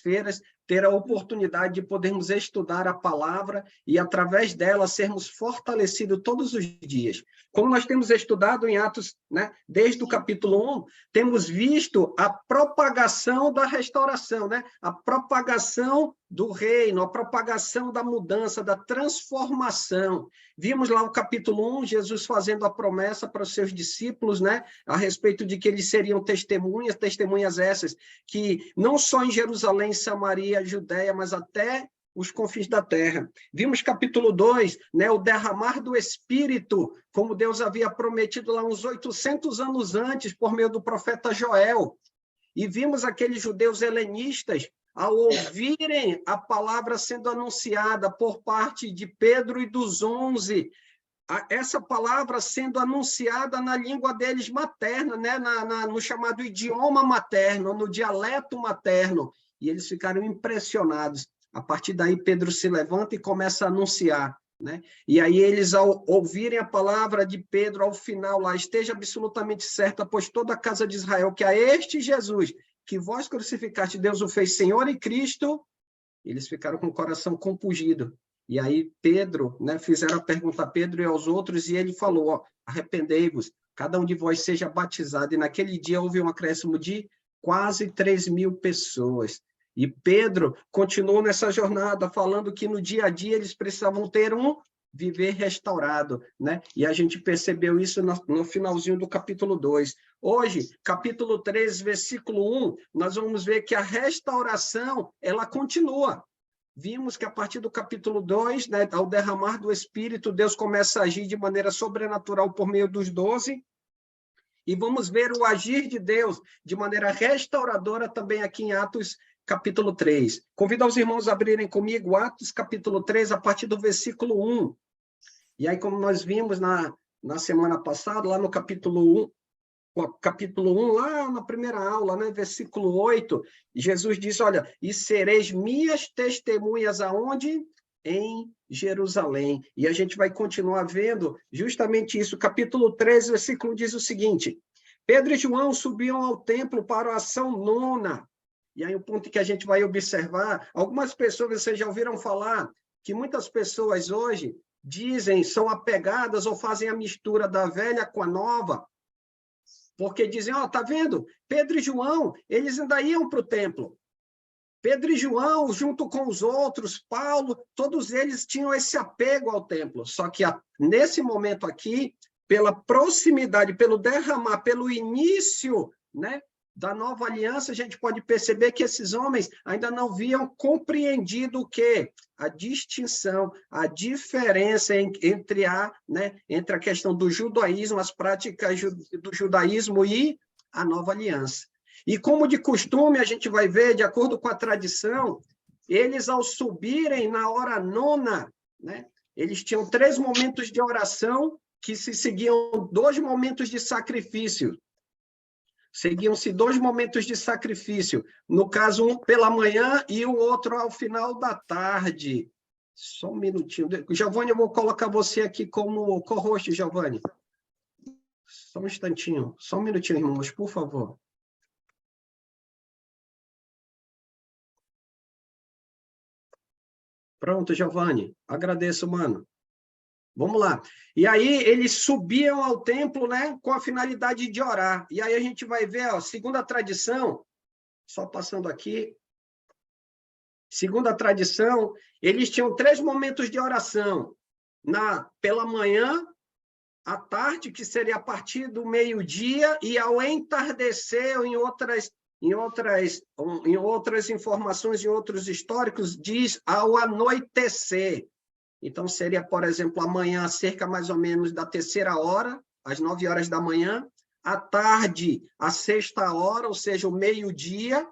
feiras, ter a oportunidade de podermos estudar a palavra e, através dela, sermos fortalecidos todos os dias. Como nós temos estudado em Atos, né, desde o capítulo 1, temos visto a propagação da restauração, né, a propagação do reino, a propagação da mudança, da transformação. Vimos lá o capítulo 1, Jesus fazendo a promessa para os seus discípulos, né, a respeito de que eles seriam testemunhas essas, que não só em Jerusalém, Samaria, Judéia, mas até os confins da terra. Vimos capítulo 2, né, o derramar do Espírito, como Deus havia prometido lá uns 800 anos antes, por meio do profeta Joel. E vimos aqueles judeus helenistas, ao ouvirem a palavra sendo anunciada por parte de Pedro e dos 11, essa palavra sendo anunciada na língua deles materna, né? No chamado idioma materno, no dialeto materno, e eles ficaram impressionados. A partir daí, Pedro se levanta e começa a anunciar, né? E aí eles, ao ouvirem a palavra de Pedro, ao final lá, esteja absolutamente certa, pois toda a casa de Israel, que a este Jesus, que vós crucificaste, Deus o fez Senhor e Cristo, eles ficaram com o coração compungido. E aí Pedro, né, fizeram a pergunta a Pedro e aos outros, e ele falou, ó, arrependei-vos, cada um de vós seja batizado. E naquele dia houve um acréscimo de quase 3.000 pessoas. E Pedro continuou nessa jornada, falando que no dia a dia eles precisavam ter um viver restaurado, né? E a gente percebeu isso no finalzinho do capítulo 2. Hoje, capítulo 3, versículo 1, nós vamos ver que a restauração, ela continua. Vimos que a partir do capítulo 2, né, ao derramar do Espírito, Deus começa a agir de maneira sobrenatural por meio dos 12, e vamos ver o agir de Deus de maneira restauradora também aqui em Atos capítulo 3. Convido os irmãos a abrirem comigo Atos capítulo 3, a partir do versículo 1. E aí, como nós vimos na semana passada, lá no capítulo 1, lá na primeira aula, né, versículo 8, Jesus diz, olha, e sereis minhas testemunhas aonde? Em Jerusalém. E a gente vai continuar vendo justamente isso. Capítulo 3, versículo 1 diz o seguinte, Pedro e João subiam ao templo para a ação nona. E aí o ponto que a gente vai observar, algumas pessoas, vocês já ouviram falar que muitas pessoas hoje dizem, são apegadas ou fazem a mistura da velha com a nova, porque dizem, ó, tá vendo? Pedro e João, eles ainda iam para o templo. Pedro e João, junto com os outros, Paulo, todos eles tinham esse apego ao templo. Só que nesse momento aqui, pela proximidade, pelo derramar, pelo início, né, da nova aliança, a gente pode perceber que esses homens ainda não haviam compreendido o quê? A distinção, a diferença entre a questão do judaísmo, as práticas do judaísmo e a nova aliança. E como de costume, a gente vai ver, de acordo com a tradição, eles ao subirem na hora nona, né, eles tinham 3 momentos de oração que se seguiam 2 momentos de sacrifício. Seguiam-se 2 momentos de sacrifício, no caso, um pela manhã e o outro ao final da tarde. Só um minutinho. Giovanni, eu vou colocar você aqui como co-host, Giovanni. Só um instantinho, só um minutinho, irmãos, por favor. Pronto, Giovanni. Agradeço, mano. Vamos lá. E aí eles subiam ao templo, né, com a finalidade de orar. E aí a gente vai ver, ó, segundo a tradição, só passando aqui, segundo a tradição, eles tinham 3 momentos de oração. Pela manhã, à tarde, que seria a partir do meio-dia, e ao entardecer, ou em outras informações, em outros históricos, diz ao anoitecer. Então, seria, por exemplo, amanhã, cerca mais ou menos da 3ª hora, às 9 horas da manhã, à tarde, à 6ª hora, ou seja, o meio-dia,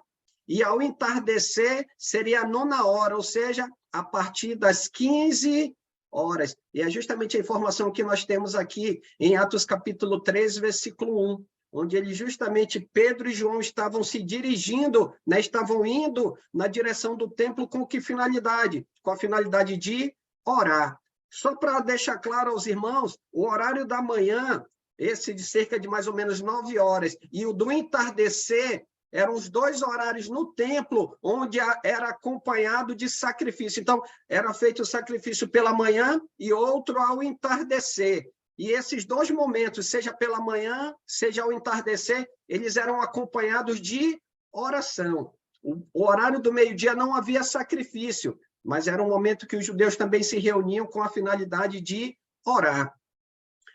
e ao entardecer, seria a 9ª hora, ou seja, a partir das 15 horas. E é justamente a informação que nós temos aqui em Atos capítulo 3, versículo 1, onde ele justamente, Pedro e João estavam se dirigindo, né, estavam indo na direção do templo com que finalidade? Com a finalidade de orar. Só para deixar claro aos irmãos, o horário da manhã, esse de cerca de mais ou menos 9 horas, e o do entardecer, eram os 2 horários no templo, onde era acompanhado de sacrifício. Então, era feito o sacrifício pela manhã e outro ao entardecer. E esses 2 momentos, seja pela manhã, seja ao entardecer, eles eram acompanhados de oração. O horário do meio-dia não havia sacrifício, mas era um momento que os judeus também se reuniam com a finalidade de orar.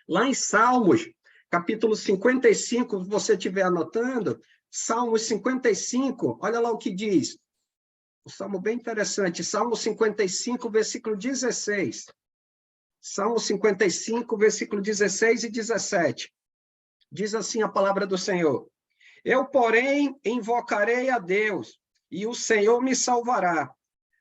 Lá em Salmos, capítulo 55, se você estiver anotando, Salmos 55, olha lá o que diz. Um salmo bem interessante, Salmo 55, versículo 16. Salmo 55, versículo 16 e 17. Diz assim a palavra do Senhor: Eu, porém, invocarei a Deus, e o Senhor me salvará.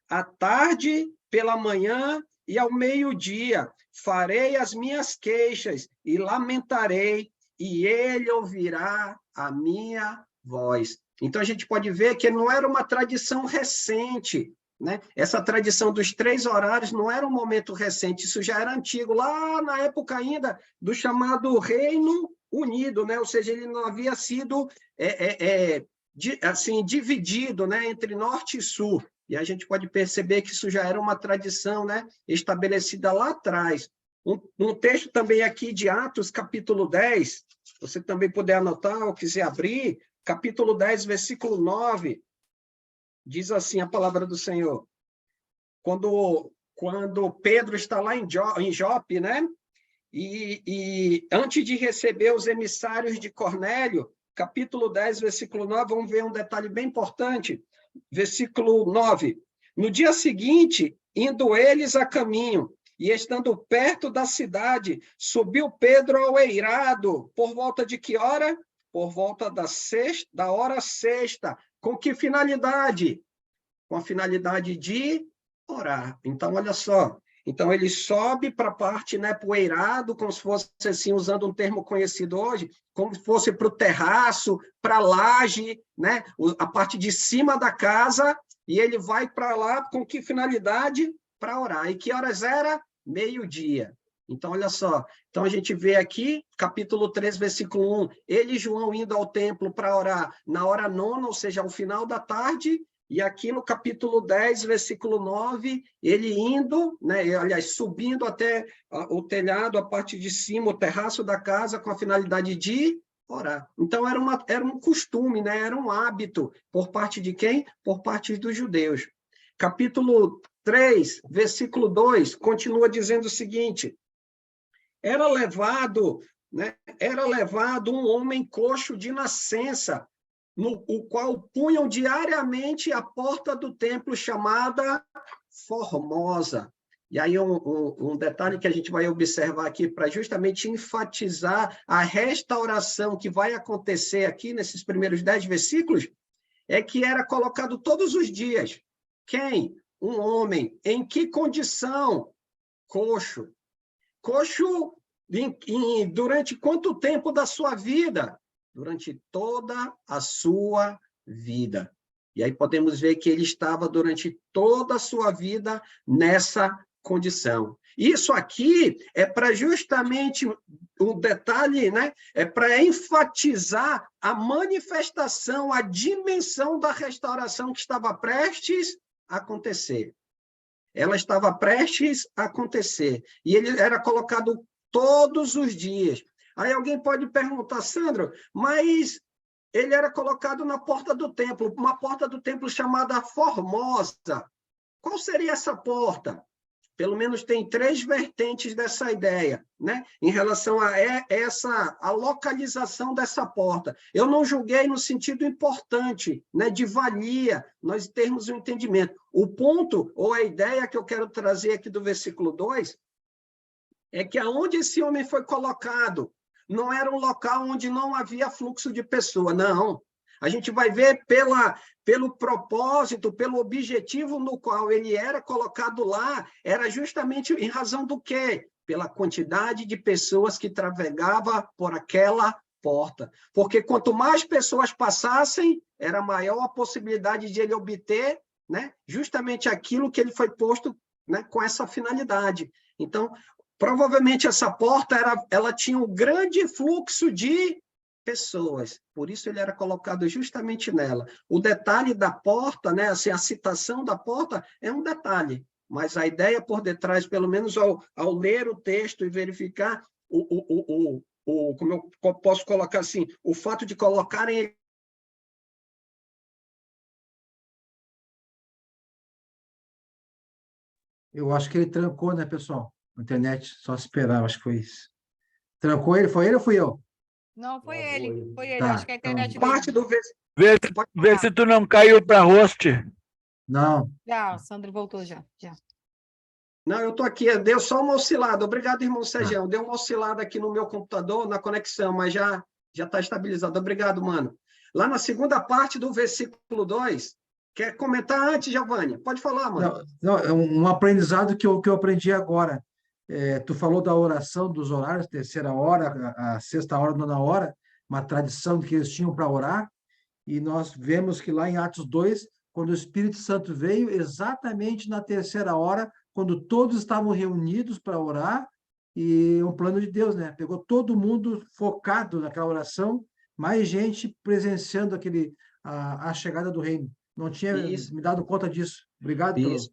À tarde, pela manhã e ao meio-dia, farei as minhas queixas e lamentarei, e ele ouvirá a minha voz. Então, a gente pode ver que não era uma tradição recente, né? Essa tradição dos 3 horários não era um momento recente, isso já era antigo, lá na época ainda do chamado Reino Unido, né? Ou seja, ele não havia sido assim, dividido, né, entre norte e sul. E a gente pode perceber que isso já era uma tradição, né, estabelecida lá atrás. Um texto também aqui de Atos, capítulo 10, você também puder anotar ou quiser abrir, capítulo 10, versículo 9, diz assim a palavra do Senhor. Quando Pedro está lá em Jope, né, e antes de receber os emissários de Cornélio, capítulo 10, versículo 9, vamos ver um detalhe bem importante. Versículo 9. No dia seguinte, indo eles a caminho, e estando perto da cidade, subiu Pedro ao eirado, por volta de que hora? Por volta da hora sexta. Com que finalidade? Com a finalidade de orar. Então, olha só. Então, ele sobe para a parte, né, para o eirado, como se fosse, assim, usando um termo conhecido hoje, como se fosse para o terraço, para a laje, né, a parte de cima da casa, e ele vai para lá com que finalidade? Para orar. E que horas era? Meio-dia. Então, olha só. Então, a gente vê aqui, capítulo 3, versículo 1, ele e João indo ao templo para orar na hora 9ª, ou seja, ao final da tarde. E aqui no capítulo 10, versículo 9, ele indo, né, aliás, subindo até o telhado, a parte de cima, o terraço da casa, com a finalidade de orar. Então, era um costume, né, era um hábito, por parte de quem? Por parte dos judeus. Capítulo 3, versículo 2, continua dizendo o seguinte: era levado um homem coxo de nascença, o qual punham diariamente a porta do templo chamada Formosa. E aí um detalhe que a gente vai observar aqui para justamente enfatizar a restauração que vai acontecer aqui nesses primeiros 10 versículos, é que era colocado todos os dias. Quem? Um homem. Em que condição? Coxo. Coxo durante quanto tempo da sua vida? Durante toda a sua vida. E aí podemos ver que ele estava durante toda a sua vida nessa condição. Isso aqui é para justamente um detalhe, né? É para enfatizar a manifestação, a dimensão da restauração que estava prestes a acontecer. Ela estava prestes a acontecer. E ele era colocado todos os dias. Aí alguém pode perguntar, Sandro, mas ele era colocado na porta do templo, uma porta do templo chamada Formosa. Qual seria essa porta? Pelo menos tem 3 vertentes dessa ideia, né? Em relação a localização dessa porta. Eu não julguei no sentido importante, né, de valia, nós termos um entendimento. O ponto, ou a ideia que eu quero trazer aqui do versículo 2, é que aonde esse homem foi colocado, não era um local onde não havia fluxo de pessoa, não. A gente vai ver pelo propósito, pelo objetivo no qual ele era colocado lá, era justamente em razão do quê? Pela quantidade de pessoas que trafegava por aquela porta. Porque quanto mais pessoas passassem, era maior a possibilidade de ele obter, né, justamente aquilo que ele foi posto, né, com essa finalidade. Então, provavelmente essa porta ela tinha um grande fluxo de pessoas. Por isso ele era colocado justamente nela. O detalhe da porta, né, assim, a citação da porta é um detalhe, mas a ideia por detrás, pelo menos ao ler o texto e verificar como eu posso colocar assim, o fato de colocarem. Eu acho que ele trancou, né, pessoal? A internet, só esperar, acho que foi isso. Trancou ele? Foi ele ou fui eu? Não, foi ele. Foi ele. Tá, Acho que a então, internet Parte dele. do Vê se tu não caiu para host. não. Já, o Sandro voltou já. Não, eu estou aqui, deu só uma oscilada. Obrigado, irmão Tá. Sergião. Deu uma oscilada aqui no meu computador, na conexão, mas já está estabilizado. Obrigado, mano. Lá na segunda parte do versículo 2, quer comentar antes, Giovanni? Pode falar, mano. Não, é um aprendizado que eu aprendi agora. Tu falou da oração dos horários, terceira hora, a sexta hora, nona hora, uma tradição que eles tinham para orar, e nós vemos que lá em Atos 2, quando o Espírito Santo veio, exatamente na terceira hora, quando todos estavam reunidos para orar, e um plano de Deus, né? Pegou todo mundo focado naquela oração, mais gente presenciando a chegada do reino. Não tinha Isso. me dado conta disso. Obrigado pelo. Isso.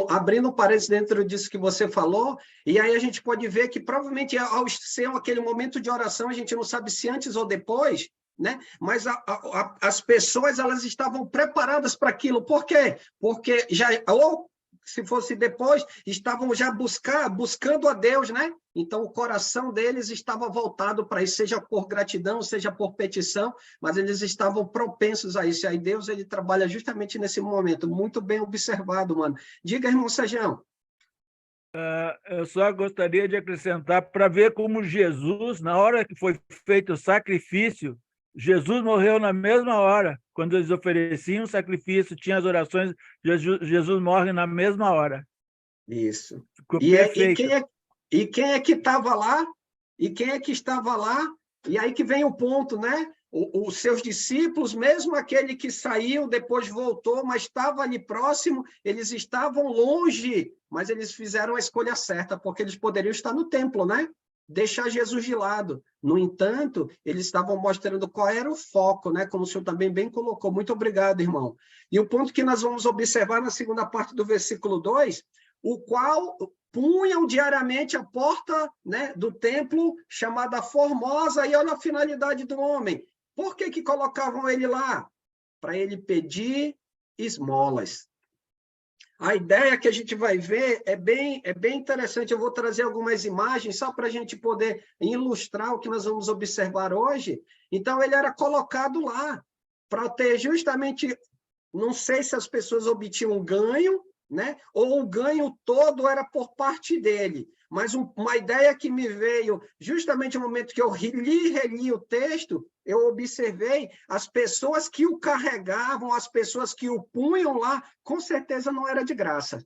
Abrindo um parênteses dentro disso que você falou, e aí a gente pode ver que provavelmente ao ser aquele momento de oração, a gente não sabe se antes ou depois, né? Mas as pessoas elas estavam preparadas para aquilo. Por quê? Porque já, ou se fosse depois, estavam já buscando a Deus, né? Então, o coração deles estava voltado para isso, seja por gratidão, seja por petição, mas eles estavam propensos a isso. E aí Deus, ele trabalha justamente nesse momento. Muito bem observado, mano. Diga, irmão Sejão. Eu só gostaria de acrescentar para ver como Jesus, na hora que foi feito o sacrifício, Jesus morreu na mesma hora. Quando eles ofereciam o sacrifício, tinha as orações, Jesus morre na mesma hora. Isso. Ficou perfeito. E quem é que estava lá? E quem é que estava lá? E aí que vem o ponto, né? Os seus discípulos, mesmo aquele que saiu, depois voltou, mas estava ali próximo, eles estavam longe, mas eles fizeram a escolha certa, porque eles poderiam estar no templo, né? Deixar Jesus de lado. No entanto, eles estavam mostrando qual era o foco, né? Como o senhor também bem colocou. Muito obrigado, irmão. E o ponto que nós vamos observar na segunda parte do versículo 2, o qual punham diariamente a porta, né, do templo, chamada Formosa, e olha a finalidade do homem. Por que colocavam ele lá? Para ele pedir esmolas. A ideia que a gente vai ver é bem interessante. Eu vou trazer algumas imagens só para a gente poder ilustrar o que nós vamos observar hoje. Então, ele era colocado lá para ter justamente, não sei se as pessoas obtinham ganho, né? Ou o ganho todo era por parte dele. Mas uma ideia que me veio justamente no momento que eu reli o texto, eu observei as pessoas que o carregavam, as pessoas que o punham lá, com certeza não era de graça.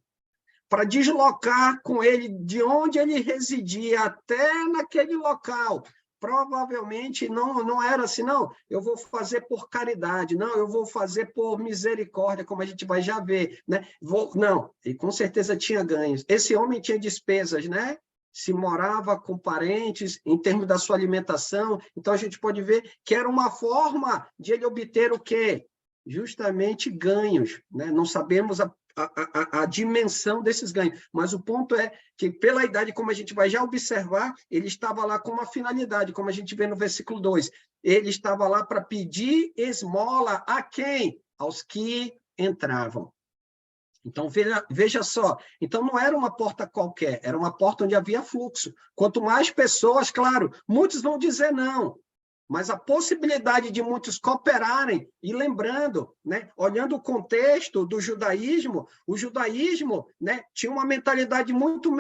Para deslocar com ele de onde ele residia até naquele local, provavelmente não era assim, não, eu vou fazer por caridade, não, eu vou fazer por misericórdia, como a gente vai já ver, né? Não, e com certeza tinha ganhos. Esse homem tinha despesas, né? Se morava com parentes, em termos da sua alimentação, então a gente pode ver que era uma forma de ele obter o quê? Justamente ganhos, né? Não sabemos a dimensão desses ganhos. Mas o ponto é que, pela idade, como a gente vai já observar, ele estava lá com uma finalidade, como a gente vê no versículo 2. Ele estava lá para pedir esmola a quem? Aos que entravam. Então, veja só. Então, não era uma porta qualquer, era uma porta onde havia fluxo. Quanto mais pessoas, claro, muitos vão dizer não, mas a possibilidade de muitos cooperarem, e lembrando, né, olhando o contexto do judaísmo, o judaísmo, né, tinha uma mentalidade muito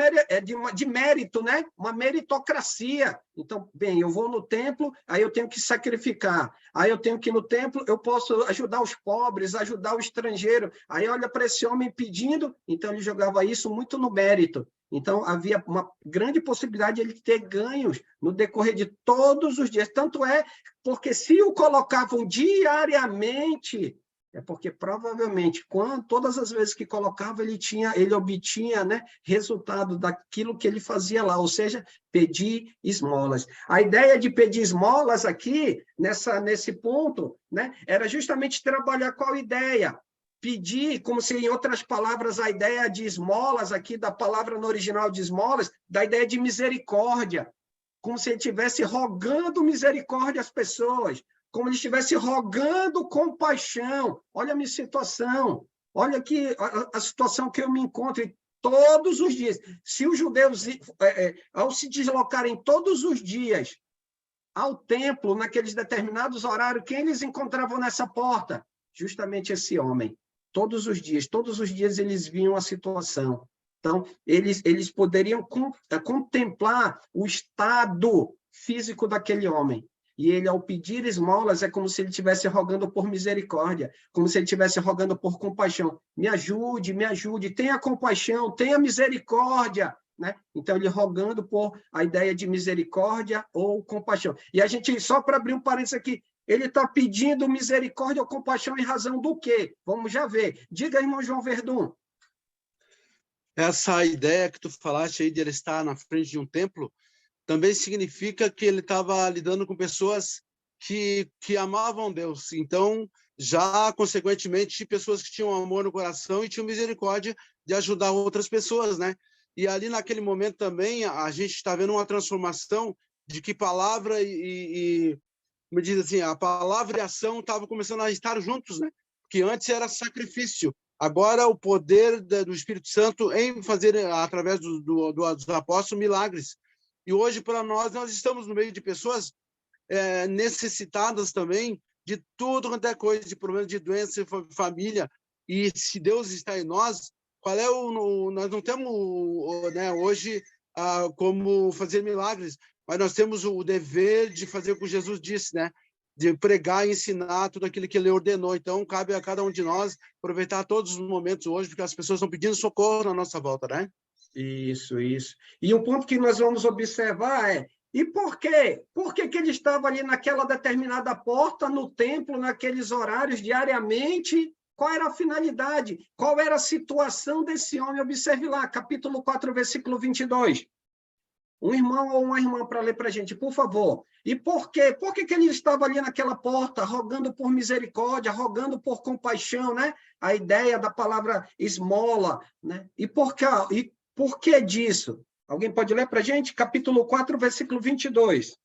de mérito, né, uma meritocracia. Então, bem, eu vou no templo, aí eu tenho que sacrificar, aí eu tenho que ir no templo, eu posso ajudar os pobres, ajudar o estrangeiro, aí olha para esse homem pedindo, então ele jogava isso muito no mérito. Então, havia uma grande possibilidade de ele ter ganhos no decorrer de todos os dias. Tanto é porque se o colocavam diariamente, É porque provavelmente, todas as vezes que colocava, ele obtinha, né, resultado daquilo que ele fazia lá, ou seja, pedir esmolas. A ideia de pedir esmolas aqui, nesse ponto, né, era justamente trabalhar qual ideia? Pedir, como se, em outras palavras, a ideia de esmolas aqui, da palavra no original de esmolas, da ideia de misericórdia, como se ele estivesse rogando misericórdia às pessoas, como ele estivesse rogando compaixão. Olha a minha situação, olha aqui a situação que eu me encontro todos os dias. Se os judeus, ao se deslocarem todos os dias ao templo, naqueles determinados horários, quem eles encontravam nessa porta? Justamente esse homem. Todos os dias eles viam a situação. Então, eles poderiam contemplar o estado físico daquele homem. E ele, ao pedir esmolas, é como se ele estivesse rogando por misericórdia, como se ele estivesse rogando por compaixão. Me ajude, tenha compaixão, tenha misericórdia. Né? Então, ele rogando por a ideia de misericórdia ou compaixão. E a gente, só para abrir um parênteses aqui, ele está pedindo misericórdia ou compaixão em razão do quê? Vamos já ver. Diga, irmão João Verdun. Essa ideia que tu falaste aí de ele estar na frente de um templo também significa que ele estava lidando com pessoas que amavam Deus. Então, já, consequentemente, pessoas que tinham amor no coração e tinham misericórdia de ajudar outras pessoas, né? E ali, naquele momento também, a gente está vendo uma transformação de que palavra como diz assim, a palavra e a ação estavam começando a estar juntos, né? Porque antes era sacrifício. Agora, o poder do Espírito Santo em fazer, através dos apóstolos, milagres. E hoje, para nós estamos no meio de pessoas necessitadas também de tudo quanto é coisa, de problema de doença, família. E se Deus está em nós, qual é nós não temos, né, hoje como fazer milagres, mas nós temos o dever de fazer o que Jesus disse, né? De pregar e ensinar tudo aquilo que ele ordenou. Então, cabe a cada um de nós aproveitar todos os momentos hoje, porque as pessoas estão pedindo socorro na nossa volta, né? Isso. E o ponto que nós vamos observar é, e por quê? Por que ele estava ali naquela determinada porta, no templo, naqueles horários, diariamente? Qual era a finalidade? Qual era a situação desse homem? Observe lá, capítulo 4, versículo 22. Um irmão ou uma irmã para ler para a gente, por favor. E por quê? Por que ele estava ali naquela porta, rogando por misericórdia, rogando por compaixão, né? A ideia da palavra esmola, né? E por que disso? Alguém pode ler para a gente? Capítulo 4, versículo 22.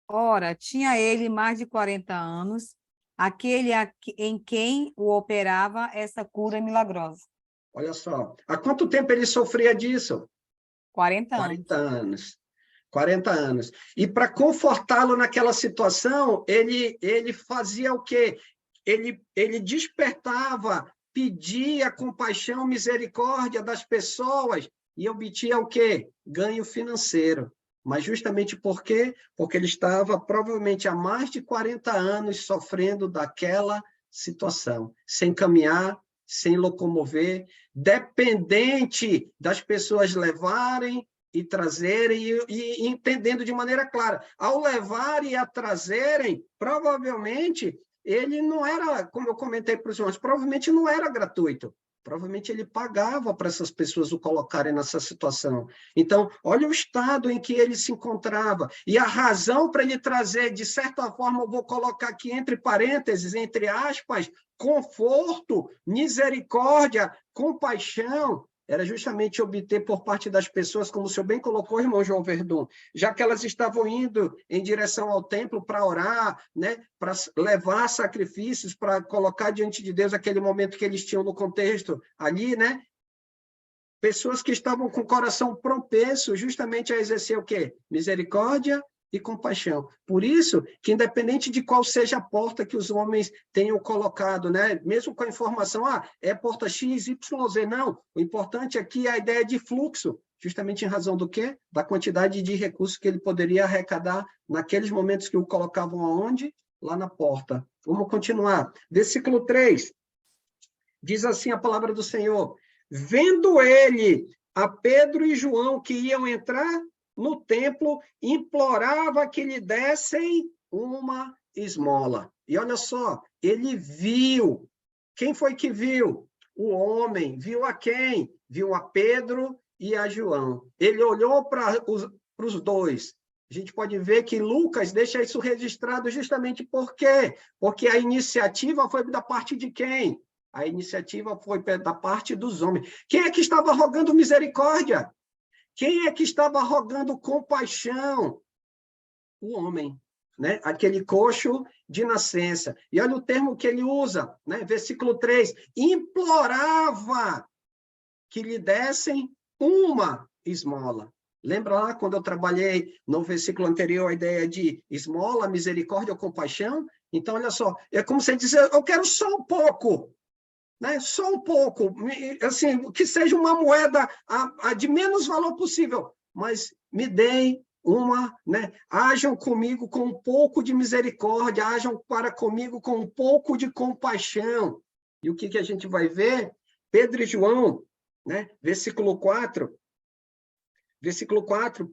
Ora, tinha ele mais de 40 anos, aquele em quem o operava essa cura milagrosa. Olha só. Há quanto tempo ele sofria disso? 40 anos. 40 anos. 40 anos. E para confortá-lo naquela situação, ele fazia o quê? Ele despertava, pedia compaixão, misericórdia das pessoas e obtinha o quê? Ganho financeiro. Mas justamente por quê? Porque ele estava provavelmente há mais de 40 anos sofrendo daquela situação, sem caminhar, sem locomover, dependente das pessoas levarem e trazerem e entendendo de maneira clara. Ao levar e a trazerem, provavelmente, ele não era, como eu comentei para os irmãos, provavelmente não era gratuito. Provavelmente ele pagava para essas pessoas o colocarem nessa situação. Então, olha o estado em que ele se encontrava. E a razão para ele trazer, de certa forma, eu vou colocar aqui entre parênteses, entre aspas, conforto, misericórdia, compaixão, era justamente obter por parte das pessoas, como o senhor bem colocou, irmão João Verdun, já que elas estavam indo em direção ao templo para orar, né, para levar sacrifícios, para colocar diante de Deus aquele momento que eles tinham no contexto ali, né? Pessoas que estavam com o coração propenso justamente a exercer o quê? Misericórdia e compaixão. Por isso, que independente de qual seja a porta que os homens tenham colocado, né? Mesmo com a informação, é porta X, Y, Z, não. O importante aqui é a ideia de fluxo, justamente em razão do quê? Da quantidade de recursos que ele poderia arrecadar naqueles momentos que o colocavam aonde? Lá na porta. Vamos continuar. Versículo 3. Diz assim a palavra do Senhor: vendo ele a Pedro e João que iam entrar no templo, implorava que lhe dessem uma esmola. E olha só, ele viu Quem foi que viu? O homem. Viu a quem? Viu a Pedro e a João. Ele olhou para os dois. A gente pode ver que Lucas deixa isso registrado justamente por quê? Porque a iniciativa foi da parte de quem? A iniciativa foi da parte dos homens. Quem é que estava rogando misericórdia? Quem é que estava rogando compaixão? O homem, né? Aquele coxo de nascença. E olha o termo que ele usa, né? Versículo 3. Implorava que lhe dessem uma esmola. Lembra lá quando eu trabalhei no versículo anterior a ideia de esmola, misericórdia ou compaixão? Então, olha só, é como se ele dissesse, eu quero só um pouco, né? Só um pouco, assim, que seja uma moeda a de menos valor possível, mas me deem uma, né? Ajam comigo com um pouco de misericórdia, ajam para comigo com um pouco de compaixão. E o que a gente vai ver? Pedro e João, né? Versículo 4,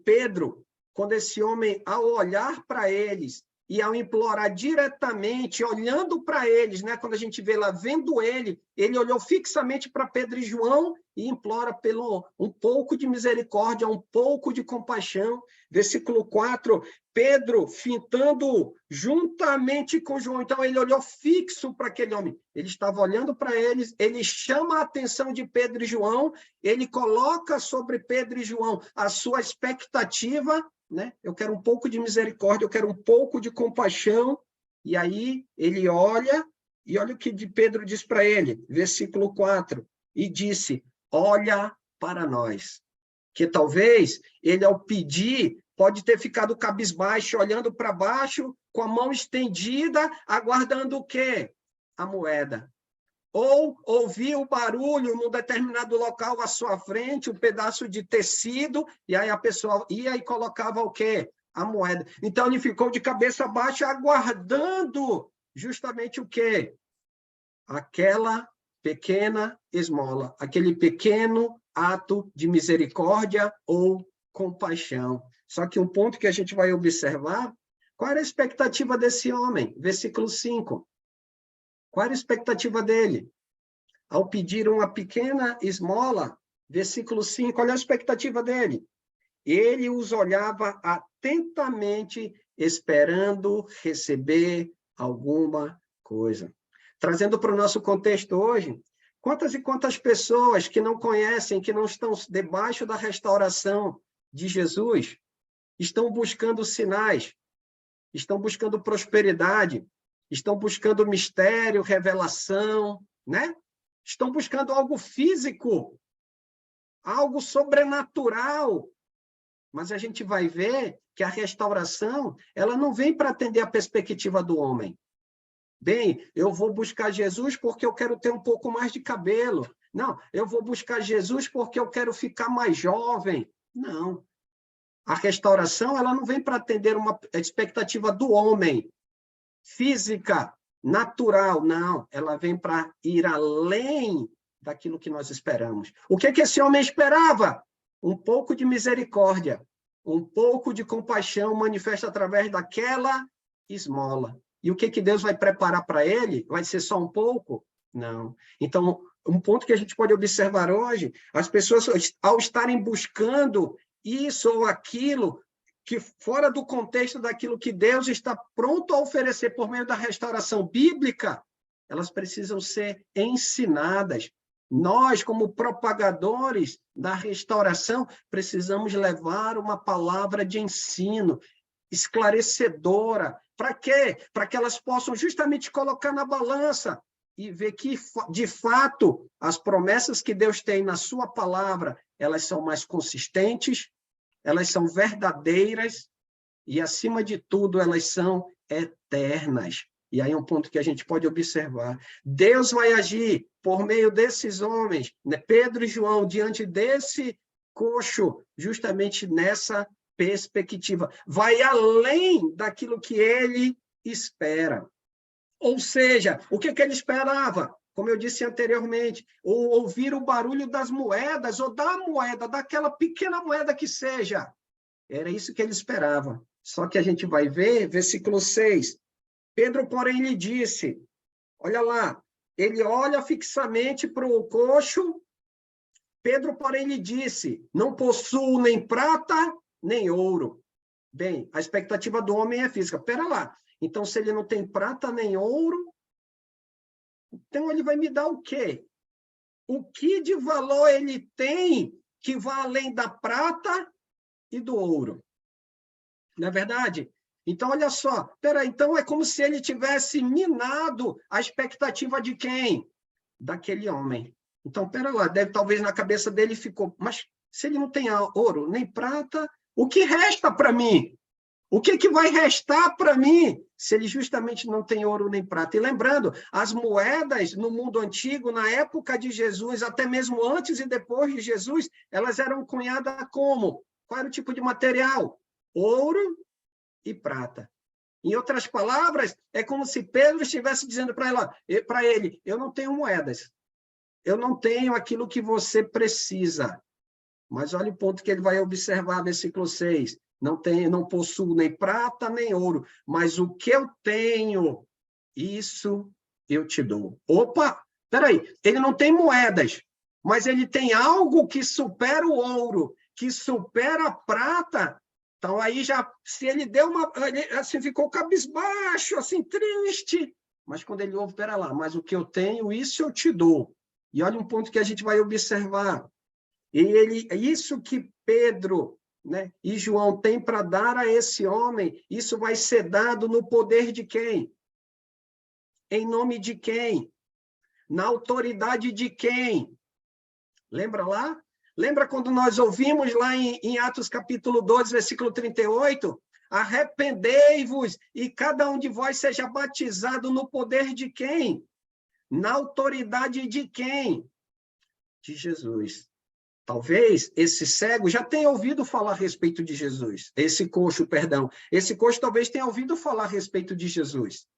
Pedro, quando esse homem, ao olhar para eles e ao implorar diretamente, olhando para eles, né? Quando a gente vê lá, vendo ele olhou fixamente para Pedro e João e implora pelo um pouco de misericórdia, um pouco de compaixão. Versículo 4, Pedro fintando juntamente com João. Então, ele olhou fixo para aquele homem. Ele estava olhando para eles, ele chama a atenção de Pedro e João, ele coloca sobre Pedro e João a sua expectativa, né? Eu quero um pouco de misericórdia, eu quero um pouco de compaixão. E aí ele olha, e olha o que Pedro diz para ele, versículo 4, e disse, olha para nós. Que talvez ele, ao pedir, pode ter ficado cabisbaixo, olhando para baixo, com a mão estendida, aguardando o quê? A moeda. Ou ouvir o barulho num determinado local à sua frente, um pedaço de tecido, e aí a pessoa ia e colocava o quê? A moeda. Então, ele ficou de cabeça baixa, aguardando justamente o quê? Aquela pequena esmola, aquele pequeno ato de misericórdia ou compaixão. Só que um ponto que a gente vai observar, qual era a expectativa desse homem? Versículo 5. Qual era a expectativa dele? Ao pedir uma pequena esmola, versículo 5, olha a expectativa dele. Ele os olhava atentamente, esperando receber alguma coisa. Trazendo para o nosso contexto hoje, quantas e quantas pessoas que não conhecem, que não estão debaixo da restauração de Jesus, estão buscando sinais, estão buscando prosperidade, estão buscando mistério, revelação, né? Estão buscando algo físico, algo sobrenatural. Mas a gente vai ver que a restauração, ela não vem para atender a perspectiva do homem. Bem, eu vou buscar Jesus porque eu quero ter um pouco mais de cabelo. Não, eu vou buscar Jesus porque eu quero ficar mais jovem. Não. A restauração, ela não vem para atender uma expectativa do homem, física, natural, não. Ela vem para ir além daquilo que nós esperamos. O que esse homem esperava? Um pouco de misericórdia, um pouco de compaixão manifesta através daquela esmola. E o que Deus vai preparar para ele? Vai ser só um pouco? Não. Então, um ponto que a gente pode observar hoje, as pessoas, ao estarem buscando isso ou aquilo, que fora do contexto daquilo que Deus está pronto a oferecer por meio da restauração bíblica, elas precisam ser ensinadas. Nós, como propagadores da restauração, precisamos levar uma palavra de ensino, esclarecedora. Para quê? Para que elas possam justamente colocar na balança e ver que, de fato, as promessas que Deus tem na sua palavra, elas são mais consistentes, elas são verdadeiras e, acima de tudo, elas são eternas. E aí é um ponto que a gente pode observar. Deus vai agir por meio desses homens, né? Pedro e João, diante desse coxo, justamente nessa perspectiva. Vai além daquilo que ele espera. Ou seja, o que ele esperava? Como eu disse anteriormente, ou ouvir o barulho das moedas, ou da moeda, daquela pequena moeda que seja. Era isso que ele esperava. Só que a gente vai ver, versículo 6. Pedro, porém, lhe disse, olha lá, ele olha fixamente para o coxo. Pedro, porém, lhe disse: não possuo nem prata, nem ouro. Bem, a expectativa do homem é física. Espera lá. Então, se ele não tem prata nem ouro, então ele vai me dar o quê? O que de valor ele tem que vai além da prata e do ouro? Não é verdade? Então, olha só. Então é como se ele tivesse minado a expectativa de quem? Daquele homem. Então, lá, talvez na cabeça dele ficou, mas se ele não tem ouro nem prata, o que resta para mim? O que vai restar para mim se ele justamente não tem ouro nem prata? E lembrando, as moedas no mundo antigo, na época de Jesus, até mesmo antes e depois de Jesus, elas eram cunhadas como? Qual era o tipo de material? Ouro e prata. Em outras palavras, é como se Pedro estivesse dizendo para ele, eu não tenho moedas, eu não tenho aquilo que você precisa. Mas olha o ponto que ele vai observar, versículo 6. Não possuo nem prata, nem ouro, mas o que eu tenho, isso eu te dou. Opa, peraí, ele não tem moedas, mas ele tem algo que supera o ouro, que supera a prata. Então, aí já, se ele deu ele, assim, ficou cabisbaixo, assim, triste. Mas quando ele ouve, pera lá, mas o que eu tenho, isso eu te dou. E olha um ponto que a gente vai observar. Isso que Pedro, né, e João têm para dar a esse homem, isso vai ser dado no poder de quem? Em nome de quem? Na autoridade de quem? Lembra lá? Lembra quando nós ouvimos lá em Atos capítulo 12, versículo 38? Arrependei-vos e cada um de vós seja batizado no poder de quem? Na autoridade de quem? De Jesus. Talvez esse cego já tenha ouvido falar a respeito de Jesus. Esse coxo, perdão. Esse coxo talvez tenha ouvido falar a respeito de Jesus.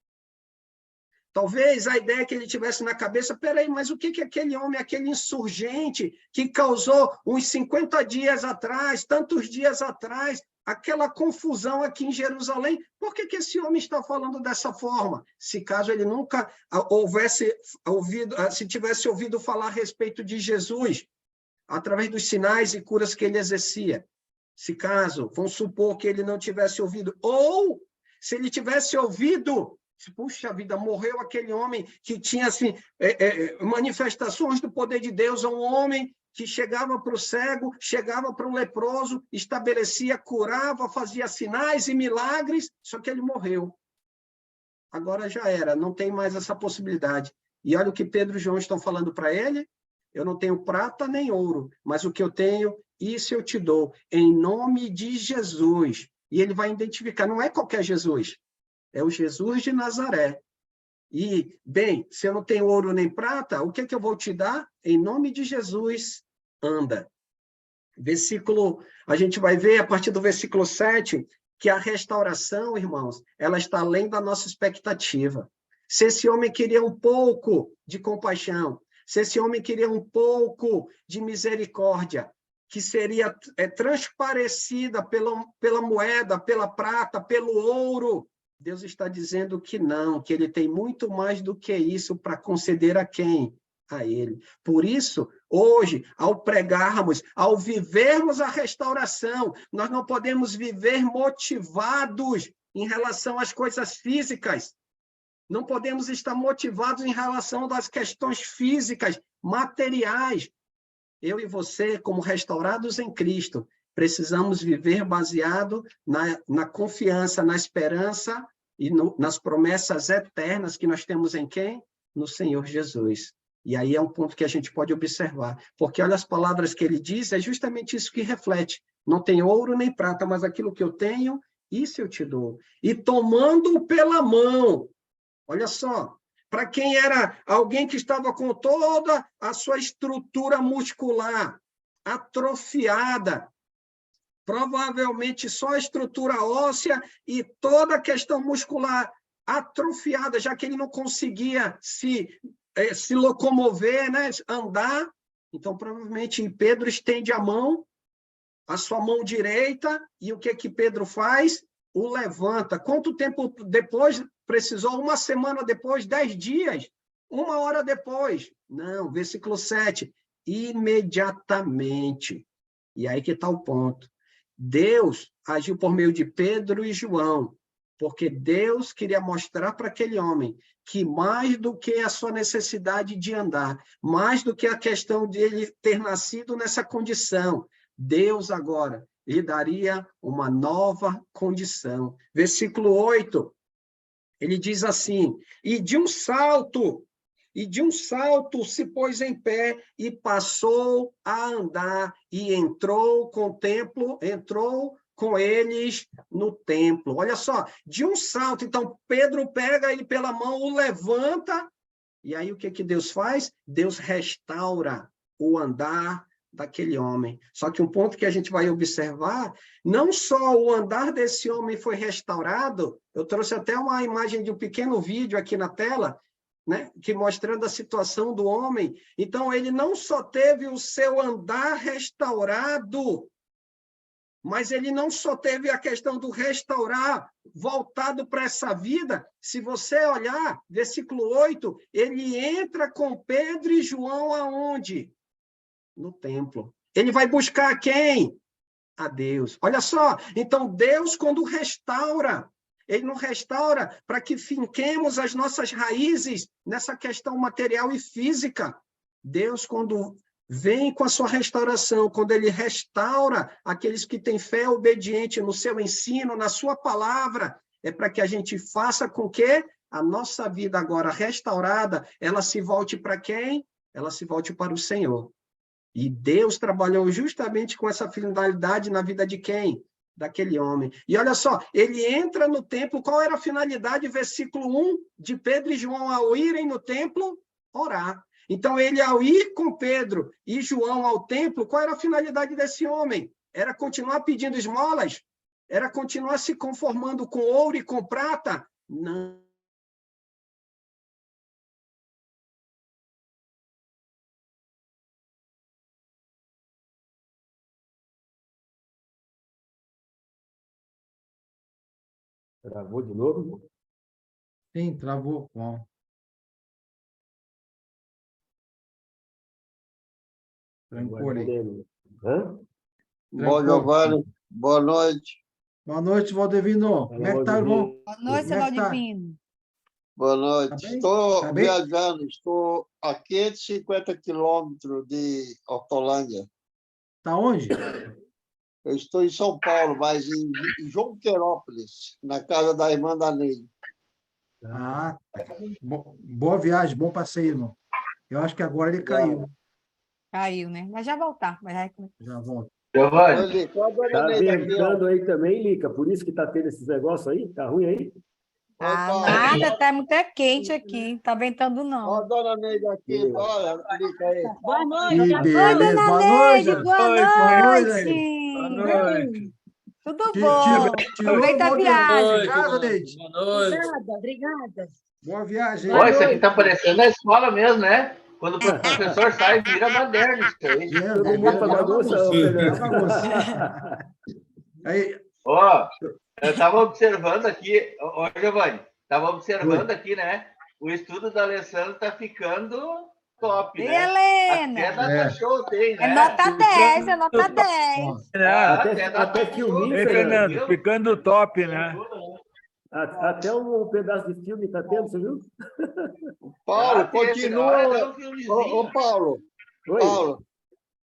Talvez a ideia que ele tivesse na cabeça, peraí, mas o que aquele homem, aquele insurgente que causou uns 50 dias atrás, tantos dias atrás, aquela confusão aqui em Jerusalém, por que esse homem está falando dessa forma? Se caso ele nunca se tivesse ouvido falar a respeito de Jesus, através dos sinais e curas que ele exercia. Se caso, vamos supor que ele não tivesse ouvido, ou se ele tivesse ouvido, puxa vida, morreu aquele homem que tinha assim, manifestações do poder de Deus, um homem que chegava para o cego, chegava para o leproso, estabelecia, curava, fazia sinais e milagres, só que ele morreu. Agora já era, não tem mais essa possibilidade. E olha o que Pedro e João estão falando para ele, eu não tenho prata nem ouro, mas o que eu tenho, isso eu te dou, em nome de Jesus. E ele vai identificar, não é qualquer Jesus, é o Jesus de Nazaré. E, bem, se eu não tenho ouro nem prata, o que eu vou te dar? Em nome de Jesus, anda. A gente vai ver, a partir do versículo 7, que a restauração, irmãos, ela está além da nossa expectativa. Se esse homem queria um pouco de compaixão, se esse homem queria um pouco de misericórdia, que seria transparecida pela moeda, pela prata, pelo ouro, Deus está dizendo que não, que ele tem muito mais do que isso para conceder a quem? A ele. Por isso, hoje, ao pregarmos, ao vivermos a restauração, nós não podemos viver motivados em relação às coisas físicas. Não podemos estar motivados em relação às questões físicas, materiais. Eu e você, como restaurados em Cristo, precisamos viver baseado na confiança, na esperança e nas promessas eternas que nós temos em quem? No Senhor Jesus. E aí é um ponto que a gente pode observar, porque olha as palavras que ele diz, é justamente isso que reflete. Não tem ouro nem prata, mas aquilo que eu tenho, isso eu te dou. E tomando pela mão, olha só, para quem era alguém que estava com toda a sua estrutura muscular atrofiada, provavelmente só a estrutura óssea e toda a questão muscular atrofiada, já que ele não conseguia se locomover, né, andar. Então, provavelmente, Pedro estende a sua mão direita, e o que Pedro faz? O levanta. Quanto tempo depois precisou? 1 semana depois, 10 dias. 1 hora depois. Não, versículo 7. Imediatamente. E aí que está o ponto. Deus agiu por meio de Pedro e João, porque Deus queria mostrar para aquele homem que mais do que a sua necessidade de andar, mais do que a questão de ele ter nascido nessa condição, Deus agora lhe daria uma nova condição. Versículo 8, ele diz assim, e de um salto se pôs em pé e passou a andar e entrou com eles no templo. Olha só, de um salto, então Pedro pega ele pela mão, o levanta, e aí o que Deus faz? Deus restaura o andar daquele homem. Só que um ponto que a gente vai observar, não só o andar desse homem foi restaurado, eu trouxe até uma imagem de um pequeno vídeo aqui na tela, né, que mostrando a situação do homem. Então, ele não só teve o seu andar restaurado, mas ele não só teve a questão do restaurar, voltado para essa vida. Se você olhar, versículo 8, ele entra com Pedro e João aonde? No templo. Ele vai buscar quem? A Deus. Olha só, então Deus, quando restaura, ele não restaura para que finquemos as nossas raízes nessa questão material e física. Deus, quando vem com a sua restauração, quando ele restaura aqueles que têm fé obediente no seu ensino, na sua palavra, é para que a gente faça com que a nossa vida agora restaurada, ela se volte para quem? Ela se volte para o Senhor. E Deus trabalhou justamente com essa finalidade na vida de quem? Daquele homem. E olha só, ele entra no templo, qual era a finalidade? Versículo 1, de Pedro e João ao irem no templo, orar. Então, ele ao ir com Pedro e João ao templo, qual era a finalidade desse homem? Era continuar pedindo esmolas? Era continuar se conformando com ouro e com prata? Não. Travou de novo? Sim, travou. Bom. Trancou ali. Hã? Bom, Giovanni, boa noite. Boa noite, Valdevino. Como é que tá, irmão? Boa noite, Como é que tá? Valdivino. Boa noite. Tá bem? Estou Tá bem? viajando, estou a 550 quilômetros de Hortolândia. Tá onde? Eu estou em São Paulo, mas em Junquerópolis, na casa da irmã da Neide. Ah, boa viagem, bom passeio, irmão. Eu acho que agora ele caiu. Caiu, né? Mas já voltar. Já volto. Giovanni, Oi, Lica, olha a dona tá Neide aqui, ó. ventando aí também, Lica? Por isso que tá tendo esses negócios aí? Tá ruim aí? Oi, Paulo. Nada, tá muito quente aqui. Tá ventando, Olha a não. dona Neide aqui, olha, Lica aí. Boa noite. Que Oi, beleza. dona Boa noite. Neide, boa Boa noite. noite. Boa noite. Tudo Tirou bom? o Aproveita a Valdevino viagem. de casa, Neide? Boa noite. Obrigada. Boa viagem. Boa Olha, isso aqui noite. tá parecendo a escola mesmo, né? Quando o professor sai, vira moderno isso aí. Todo mundo pra bagunça, ô, Fernando. Aí, Ó, eu tava observando aqui, ó, Giovanni, tava observando aqui, né? O estudo da Alessandra tá ficando top, né? Helena. Até data show tem, né? É nota 10, é nota 10. Até filminho, Ei, Fernando. Fernando, ficando top, né? Até um pedaço de filme tá tendo, você viu? Paulo, Ah, tem esse, continua. olha, dá um filmezinho. Ô, Paulo, Oi. Paulo,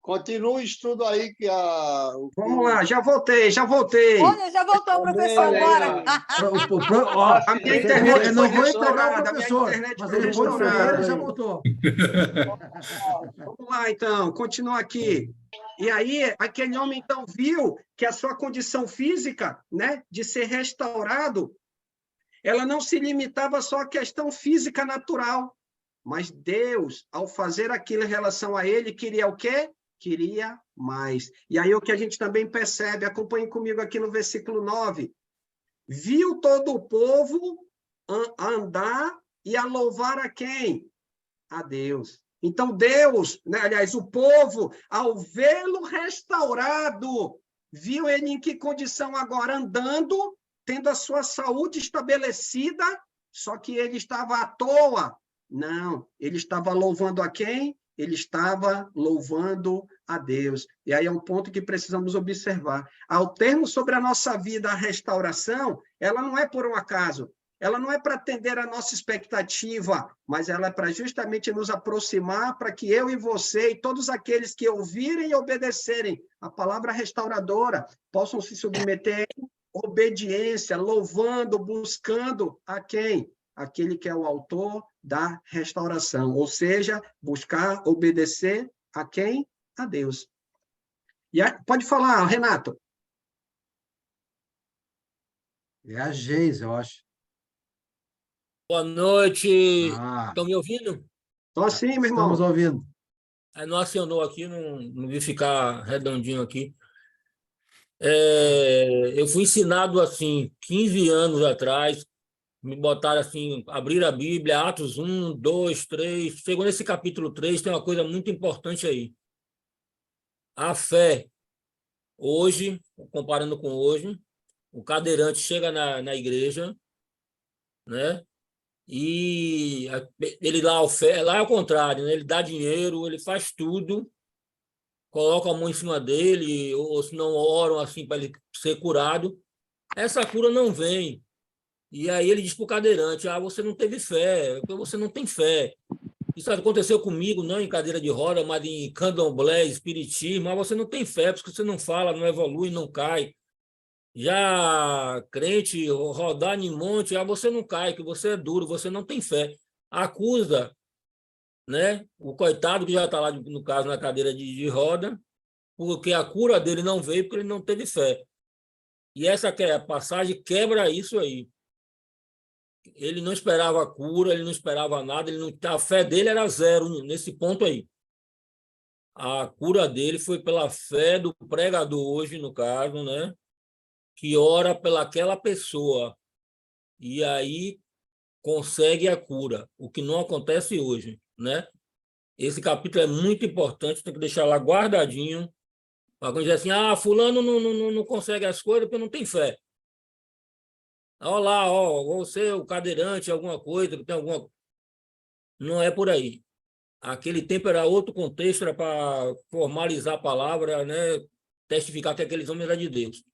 continua o estudo aí que a... Vamos lá, já voltei. Olha, já voltou o professor Olha aí, agora. ó, A minha internet eu não foi vou entregar o restaurada, a minha professor, internet mas foi ele foi restaurada. ele já voltou. Vamos lá, então, continua aqui. E aí, aquele homem, então, viu que a sua condição física, né, de ser restaurado, ela não se limitava só à questão física natural, mas Deus, ao fazer aquilo em relação a ele, queria o quê? Queria mais. E aí o que a gente também percebe, acompanhe comigo aqui no versículo 9, viu todo o povo andar e a louvar a quem? A Deus. Então, Deus, né, aliás, o povo, ao vê-lo restaurado, viu ele em que condição agora? Andando, tendo a sua saúde estabelecida, só que ele estava à toa, Não, ele estava louvando a quem? Ele estava louvando a Deus. E aí é um ponto que precisamos observar. Ao termo sobre a nossa vida, a restauração, ela não é por um acaso, ela não é para atender a nossa expectativa, mas ela é para justamente nos aproximar, para que eu e você e todos aqueles que ouvirem e obedecerem a palavra restauradora possam se submeter em obediência, louvando, buscando a quem? Aquele que é o autor da restauração, ou seja, buscar obedecer a quem? A Deus. E pode falar, Renato. É a Geis, eu acho. Boa noite. Ah, Estão me ouvindo? Estou assim, meu estamos irmão. ouvindo. Não acionou aqui, não vi ficar redondinho aqui. Eu fui ensinado assim, 15 anos atrás, me botaram assim, abrir a Bíblia, Atos 1, 2, 3. Chegou nesse capítulo 3, tem uma coisa muito importante aí. A fé, hoje, comparando com hoje, o cadeirante chega na igreja, né? E ele lá é o contrário, né? Ele dá dinheiro, ele faz tudo, coloca a mão em cima dele, ou se não oram assim para ele ser curado. Essa cura não vem. E aí ele diz para o cadeirante: você não teve fé, porque você não tem fé. Isso aconteceu comigo, não em cadeira de roda, mas em candomblé, espiritismo. Mas você não tem fé, porque você não fala, não evolui, não cai. Já crente, rodar em monte, você não cai, que você é duro, você não tem fé. Acusa, né, o coitado que já está lá, no caso, na cadeira de roda, porque a cura dele não veio porque ele não teve fé. E essa passagem quebra isso aí. Ele não esperava a cura, ele não esperava nada, a fé dele era zero nesse ponto aí. A cura dele foi pela fé do pregador hoje, no caso, né, que ora pelaquela pessoa e aí consegue a cura, o que não acontece hoje, né? Esse capítulo é muito importante, tem que deixar lá guardadinho, para quando dizer assim, fulano não consegue as coisas porque não tem fé. Olha lá, você, o cadeirante, alguma coisa, que tem alguma... Não é por aí. Aquele tempo era outro contexto, era para formalizar a palavra, né? Testificar que aqueles homens eram de Deus.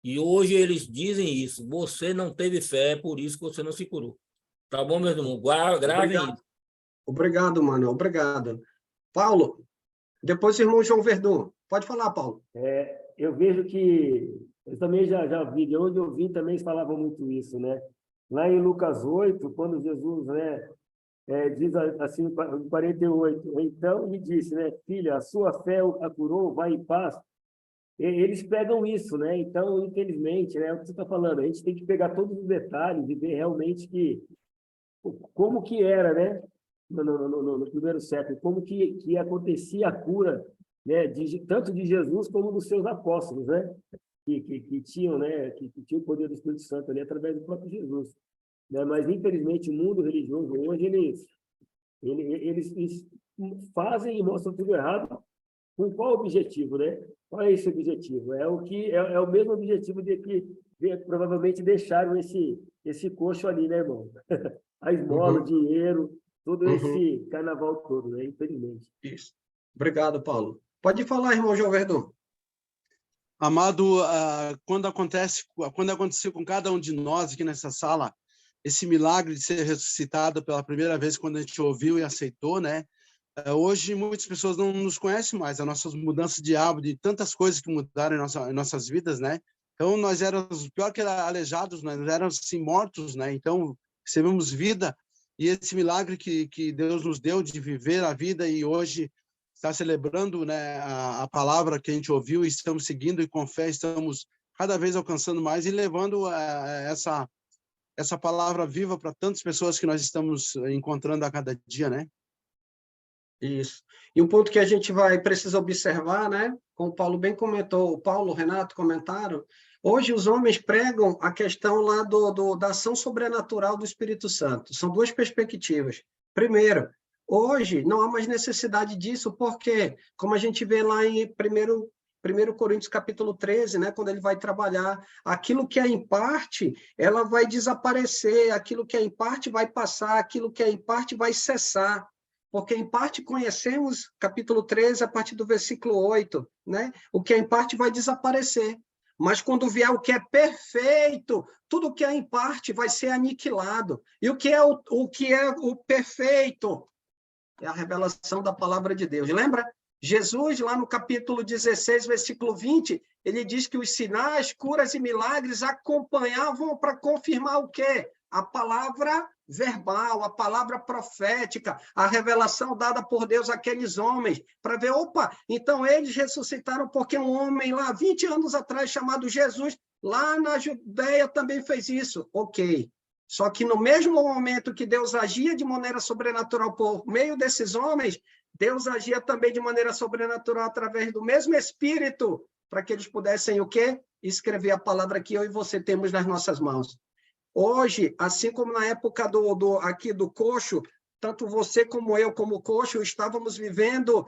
E hoje eles dizem isso: você não teve fé, por isso que você não se curou. Tá bom, meu irmão? Gravem isso. Obrigado, mano. Obrigado. Paulo, depois o irmão João Verdun. Pode falar, Paulo. Eu vejo que eu também já vi, de onde eu vim também eles falavam muito isso, né? Lá em Lucas 8, quando Jesus, né, diz assim, em 48, então ele disse, né, filha, a sua fé a curou, vai em paz. Eles pegam isso, né? Então, infelizmente, né, é o que você está falando, a gente tem que pegar todos os detalhes e ver realmente como que era, né, no primeiro século, como que acontecia a cura, né, tanto de Jesus como dos seus apóstolos, né, que tinham, né, que tinham o poder do Espírito Santo ali através do próprio Jesus, né? Mas infelizmente o mundo religioso hoje eles fazem e mostram tudo errado. Com qual objetivo, né? Qual é esse objetivo? É o mesmo objetivo provavelmente deixaram esse coxo ali, né, irmão? A esmola, o dinheiro, todo esse carnaval todo, né? Infelizmente. Isso. Obrigado, Paulo. Pode falar, irmão João Verdun. Amado, quando aconteceu com cada um de nós aqui nessa sala, esse milagre de ser ressuscitado pela primeira vez, quando a gente ouviu e aceitou, né? Hoje, muitas pessoas não nos conhecem mais, as nossas mudanças de hábito, de tantas coisas que mudaram em nossas vidas, né? Então, nós éramos, pior que aleijados, nós éramos assim, mortos, né? Então, recebemos vida, e esse milagre que Deus nos deu de viver a vida, e hoje está celebrando, né, a palavra que a gente ouviu, e estamos seguindo, e com fé estamos cada vez alcançando mais e levando essa palavra viva para tantas pessoas que nós estamos encontrando a cada dia, né? Isso. E um ponto que a gente precisa observar, né? Como o Paulo bem comentou, o Paulo, o Renato comentaram, hoje os homens pregam a questão lá da ação sobrenatural do Espírito Santo. São duas perspectivas. Primeiro, hoje não há mais necessidade disso, porque, como a gente vê lá em 1 1 Coríntios capítulo 13, né, quando ele vai trabalhar aquilo que é em parte, ela vai desaparecer, aquilo que é em parte vai passar, aquilo que é em parte vai cessar. Porque em parte conhecemos, capítulo 13, a partir do versículo 8, né? O que é em parte vai desaparecer. Mas quando vier o que é perfeito, tudo que é em parte vai ser aniquilado. E o que é o perfeito? É a revelação da palavra de Deus. Lembra? Jesus, lá no capítulo 16, versículo 20, ele diz que os sinais, curas e milagres acompanhavam para confirmar o quê? A palavra verbal, a palavra profética, a revelação dada por Deus àqueles homens, para ver, opa, então eles ressuscitaram porque um homem lá, 20 anos atrás, chamado Jesus, lá na Judéia também fez isso. Ok. Só que no mesmo momento que Deus agia de maneira sobrenatural por meio desses homens, Deus agia também de maneira sobrenatural através do mesmo Espírito, para que eles pudessem o quê? Escrever a palavra que eu e você temos nas nossas mãos. Hoje, assim como na época aqui do coxo, tanto você como eu, como coxo, estamos vivendo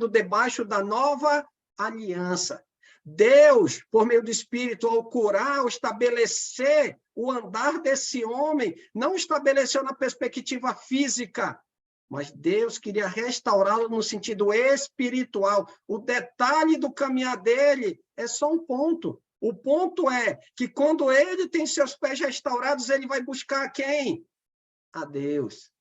debaixo da nova aliança. Deus, por meio do Espírito, ao curar, ao estabelecer o andar desse homem, não estabeleceu na perspectiva física, mas Deus queria restaurá-lo no sentido espiritual. O detalhe do caminhar dele é só um ponto. O ponto é que quando ele tem seus pés restaurados, ele vai buscar quem? A Deus.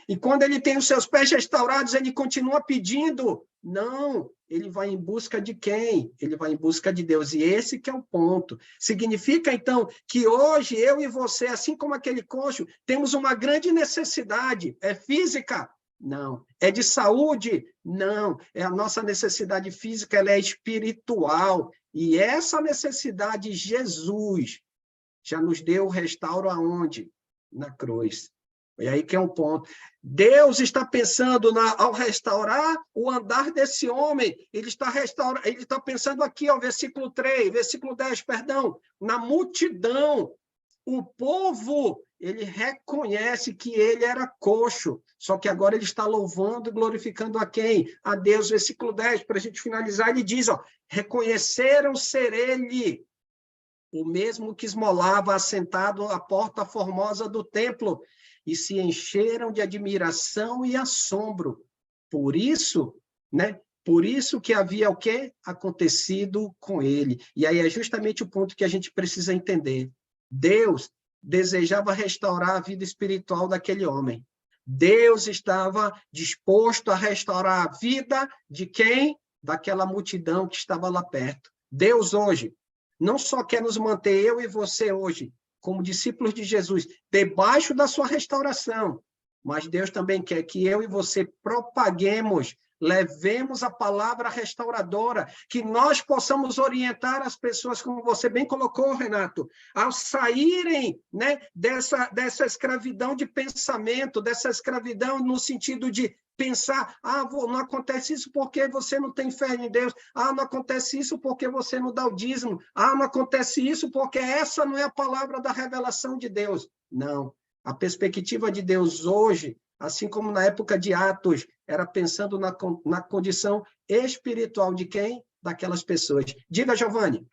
E quando ele tem os seus pés restaurados, ele continua pedindo? Não, ele vai em busca de quem? Ele vai em busca de Deus. E esse que é o ponto. Significa, então, que hoje eu e você, assim como aquele coxo, temos uma grande necessidade. É física? Não. É de saúde? Não. É a nossa necessidade física, ela é espiritual. E essa necessidade, Jesus já nos deu o restauro aonde? Na cruz. E aí que é um ponto. Deus está pensando ao restaurar o andar desse homem, ele está pensando aqui, ó, versículo 10, na multidão. O povo, ele reconhece que ele era coxo, só que agora ele está louvando e glorificando a quem? A Deus. Versículo 10, para a gente finalizar, ele diz, ó, reconheceram ser ele o mesmo que esmolava assentado à porta formosa do templo, e se encheram de admiração e assombro. Por isso, né? Por isso que havia o quê? Acontecido com ele. E aí é justamente o ponto que a gente precisa entender. Deus desejava restaurar a vida espiritual daquele homem. Deus estava disposto a restaurar a vida de quem? Daquela multidão que estava lá perto. Deus hoje não só quer nos manter, eu e você hoje, como discípulos de Jesus, debaixo da sua restauração, mas Deus também quer que eu e você propaguemos, levemos a palavra restauradora, que nós possamos orientar as pessoas, como você bem colocou, Renato, ao saírem, né, dessa escravidão de pensamento, dessa escravidão no sentido de pensar, não acontece isso porque você não tem fé em Deus, não acontece isso porque você não dá o dízimo, não acontece isso porque essa não é a palavra da revelação de Deus. Não. A perspectiva de Deus hoje, assim como na época de Atos, era pensando na condição espiritual de quem? Daquelas pessoas. Diga, Giovanni.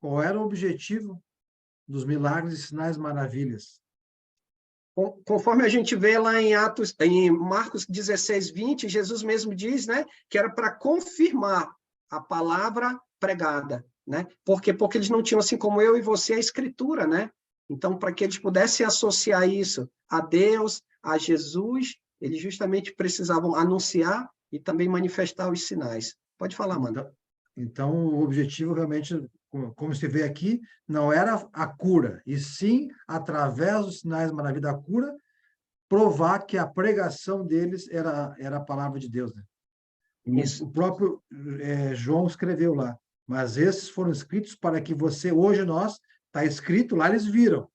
Qual era o objetivo dos milagres e sinais maravilhas? Conforme a gente vê lá em Marcos 16, 20, Jesus mesmo diz, né, que era para confirmar a palavra pregada, né? Porque eles não tinham, assim como eu e você, a escritura, né? Então, para que eles pudessem associar isso a Deus, a Jesus, eles justamente precisavam anunciar e também manifestar os sinais. Pode falar, Amanda. Então, o objetivo realmente, como se vê aqui, não era a cura, e sim, através dos sinais maravilhosos da cura, provar que a pregação deles era a palavra de Deus. Né? Isso. O próprio João escreveu lá, mas esses foram escritos para que você, hoje nós, está escrito lá, eles viram.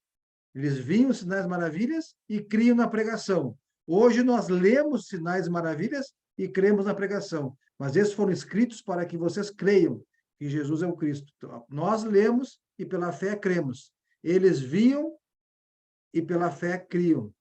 Eles viam os sinais maravilhas e criam na pregação. Hoje nós lemos sinais maravilhas e cremos na pregação. Mas esses foram escritos para que vocês creiam que Jesus é o Cristo. Então, nós lemos e pela fé cremos. Eles viam e pela fé criam.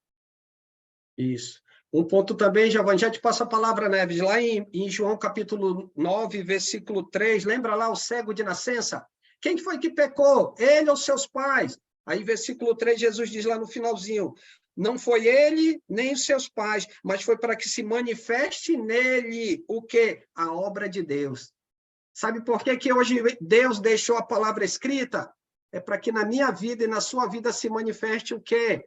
Isso. Um ponto também, Giovanni, já te passo a palavra, Neves, lá em João capítulo 9, versículo 3, lembra lá o cego de nascença? Quem foi que pecou? Ele ou seus pais? Aí, versículo 3, Jesus diz lá no finalzinho, não foi ele nem os seus pais, mas foi para que se manifeste nele o quê? A obra de Deus. Sabe por que hoje Deus deixou a palavra escrita? É para que na minha vida e na sua vida se manifeste o quê?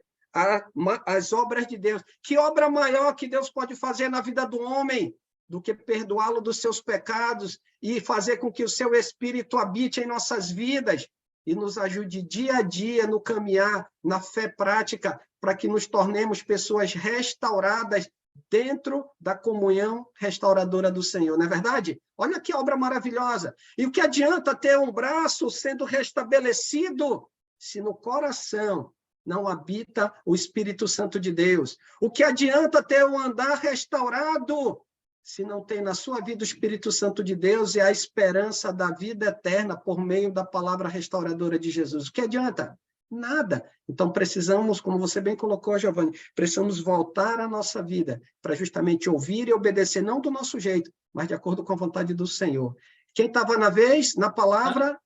As obras de Deus. Que obra maior que Deus pode fazer na vida do homem do que perdoá-lo dos seus pecados e fazer com que o seu Espírito habite em nossas vidas e nos ajude dia a dia no caminhar, na fé prática, para que nos tornemos pessoas restauradas dentro da comunhão restauradora do Senhor, não é verdade? Olha que obra maravilhosa. E o que adianta ter um braço sendo restabelecido se no coração não habita o Espírito Santo de Deus? O que adianta ter um andar restaurado se não tem na sua vida o Espírito Santo de Deus e a esperança da vida eterna por meio da palavra restauradora de Jesus? O que adianta? Nada. Então, precisamos, como você bem colocou, Giovanni, precisamos voltar à nossa vida para justamente ouvir e obedecer, não do nosso jeito, mas de acordo com a vontade do Senhor. Quem estava na vez, na palavra...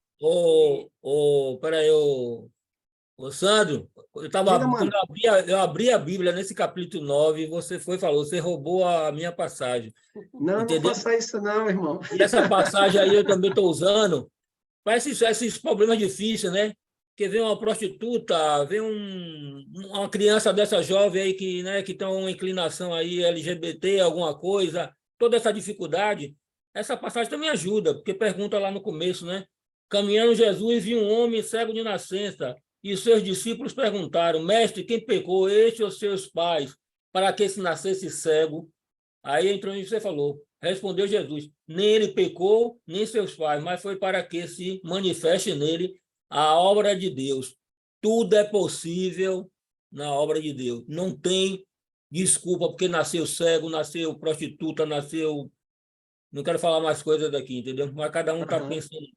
Peraí, Sandro, quando eu abri a Bíblia nesse capítulo 9, você falou, você roubou a minha passagem. Não, entendeu? Não faça isso não, irmão. E essa passagem aí eu também estou usando para esses problemas difíceis, né? Porque vem uma prostituta, vem uma criança dessa jovem aí que tem uma inclinação aí LGBT, alguma coisa, toda essa dificuldade, essa passagem também ajuda, porque pergunta lá no começo, né? Caminhando Jesus viu um homem cego de nascença, e seus discípulos perguntaram, mestre, quem pecou, este ou seus pais, para que se nascesse cego? Aí entrou e você falou, respondeu Jesus, nem ele pecou, nem seus pais, mas foi para que se manifeste nele a obra de Deus. Tudo é possível na obra de Deus. Não tem desculpa porque nasceu cego, nasceu prostituta, nasceu... Não quero falar mais coisas daqui, entendeu? Mas cada um está pensando.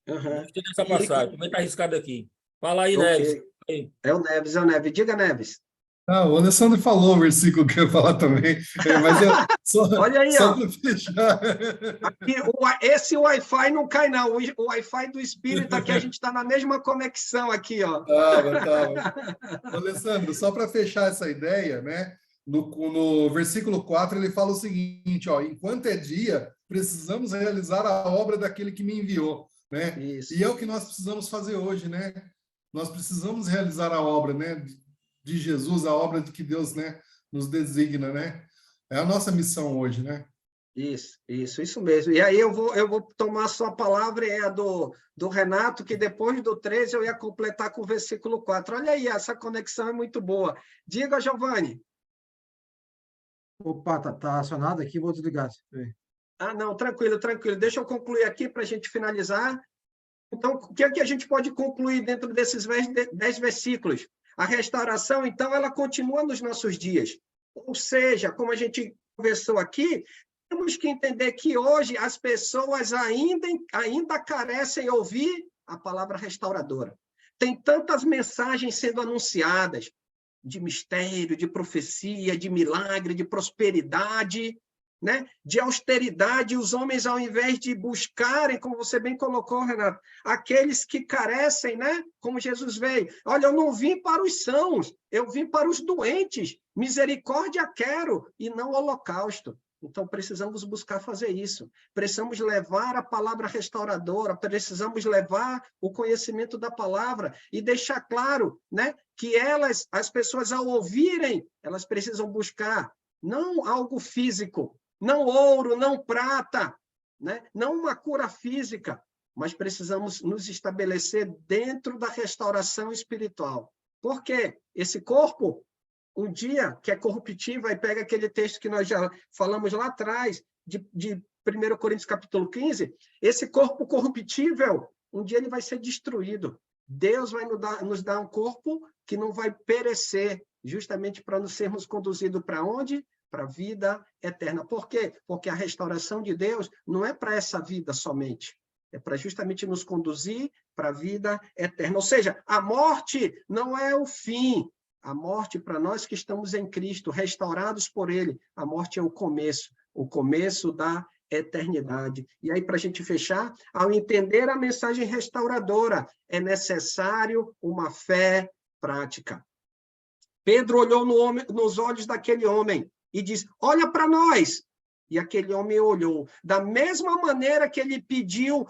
Nessa passagem, também está arriscado aqui. Fala aí, Neves. É o Neves. Diga, Neves. O Alessandro falou o versículo que eu ia falar também, mas olha aí, só ó. para fechar. Aqui, esse Wi-Fi não cai, não. O Wi-Fi do Espírito aqui, a gente está na mesma conexão aqui, ó. Tava. Alessandro, só para fechar essa ideia, né? No versículo 4, ele fala o seguinte, ó, enquanto é dia, precisamos realizar a obra daquele que me enviou, né? Isso. E é o que nós precisamos fazer hoje, né? Nós precisamos realizar a obra, né, de Jesus, a obra de que Deus, né, nos designa, né? É a nossa missão hoje, né? Isso mesmo. E aí eu vou tomar a sua palavra, é a do Renato, que depois do 13 eu ia completar com o versículo 4. Olha aí, essa conexão é muito boa. Diga, Giovanni. Opa, tá acionado aqui, vou desligar. Não, tranquilo. Deixa eu concluir aqui para a gente finalizar. Então, o que é que a gente pode concluir dentro desses 10 versículos? A restauração, então, ela continua nos nossos dias. Ou seja, como a gente conversou aqui, temos que entender que hoje as pessoas ainda carecem de ouvir a palavra restauradora. Tem tantas mensagens sendo anunciadas, de mistério, de profecia, de milagre, de prosperidade, né? De austeridade. Os homens, ao invés de buscarem, como você bem colocou, Renato, aqueles que carecem, né? Como Jesus veio. Olha, eu não vim para os sãos, eu vim para os doentes. Misericórdia quero e não holocausto. Então, precisamos buscar fazer isso. Precisamos levar a palavra restauradora, precisamos levar o conhecimento da palavra e deixar claro, né, que as pessoas, ao ouvirem, elas precisam buscar não algo físico, não ouro, não prata, né, não uma cura física, mas precisamos nos estabelecer dentro da restauração espiritual. Por quê? Esse corpo, um dia, que é corruptível, aí pega aquele texto que nós já falamos lá atrás, de 1 Coríntios capítulo 15, esse corpo corruptível, um dia ele vai ser destruído. Deus vai nos dar um corpo que não vai perecer, justamente para nos sermos conduzidos para onde? Para a vida eterna. Por quê? Porque a restauração de Deus não é para essa vida somente, é para justamente nos conduzir para a vida eterna. Ou seja, a morte não é o fim, A morte, para nós que estamos em Cristo, restaurados por Ele, a morte é o começo da eternidade. E aí, para a gente fechar, ao entender a mensagem restauradora, é necessário uma fé prática. Pedro olhou nos olhos daquele homem e disse: olha para nós. E aquele homem olhou. Da mesma maneira que ele pediu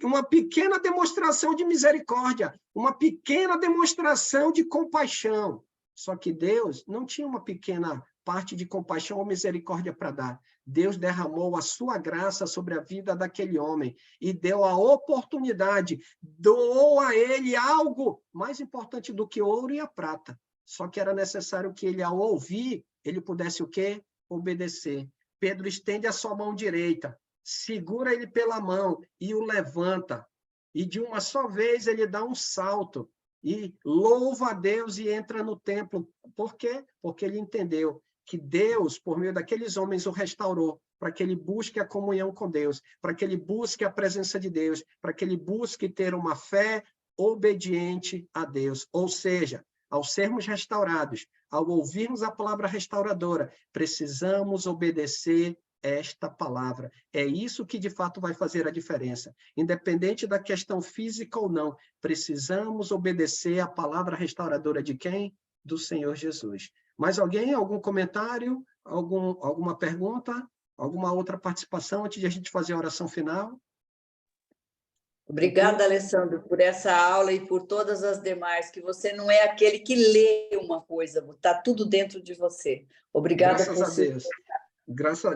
uma pequena demonstração de misericórdia, uma pequena demonstração de compaixão. Só que Deus não tinha uma pequena parte de compaixão ou misericórdia para dar. Deus derramou a sua graça sobre a vida daquele homem e deu a oportunidade, doou a ele algo mais importante do que o ouro e a prata. Só que era necessário que ele, ao ouvir, ele pudesse o quê? Obedecer. Pedro estende a sua mão direita, segura ele pela mão e o levanta. E de uma só vez ele dá um salto e louva a Deus e entra no templo. Por quê? Porque ele entendeu que Deus, por meio daqueles homens, o restaurou, para que ele busque a comunhão com Deus, para que ele busque a presença de Deus, para que ele busque ter uma fé obediente a Deus. Ou seja, ao sermos restaurados, ao ouvirmos a palavra restauradora, precisamos obedecer esta palavra. É isso que, de fato, vai fazer a diferença. Independente da questão física ou não, precisamos obedecer a palavra restauradora de quem? Do Senhor Jesus. Mais alguém? Algum comentário? Alguma pergunta? Alguma outra participação antes de a gente fazer a oração final? Obrigada, Alessandro, por essa aula e por todas as demais, que você não é aquele que lê uma coisa, está tudo dentro de você. Obrigada por isso.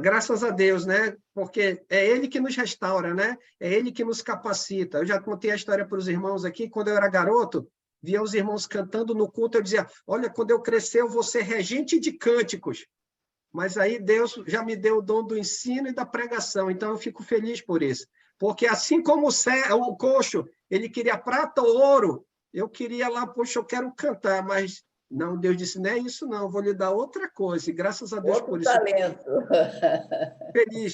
Graças a Deus, né? Porque é Ele que nos restaura, né? É Ele que nos capacita. Eu já contei a história para os irmãos aqui, quando eu era garoto, via os irmãos cantando no culto, eu dizia: olha, quando eu crescer, eu vou ser regente de cânticos. Mas aí Deus já me deu o dom do ensino e da pregação, então eu fico feliz por isso. Porque assim como o coxo, ele queria prata ou ouro, eu queria lá, poxa, eu quero cantar, mas não, Deus disse, não é isso não, eu vou lhe dar outra coisa, e graças a Deus outro por isso. Talento.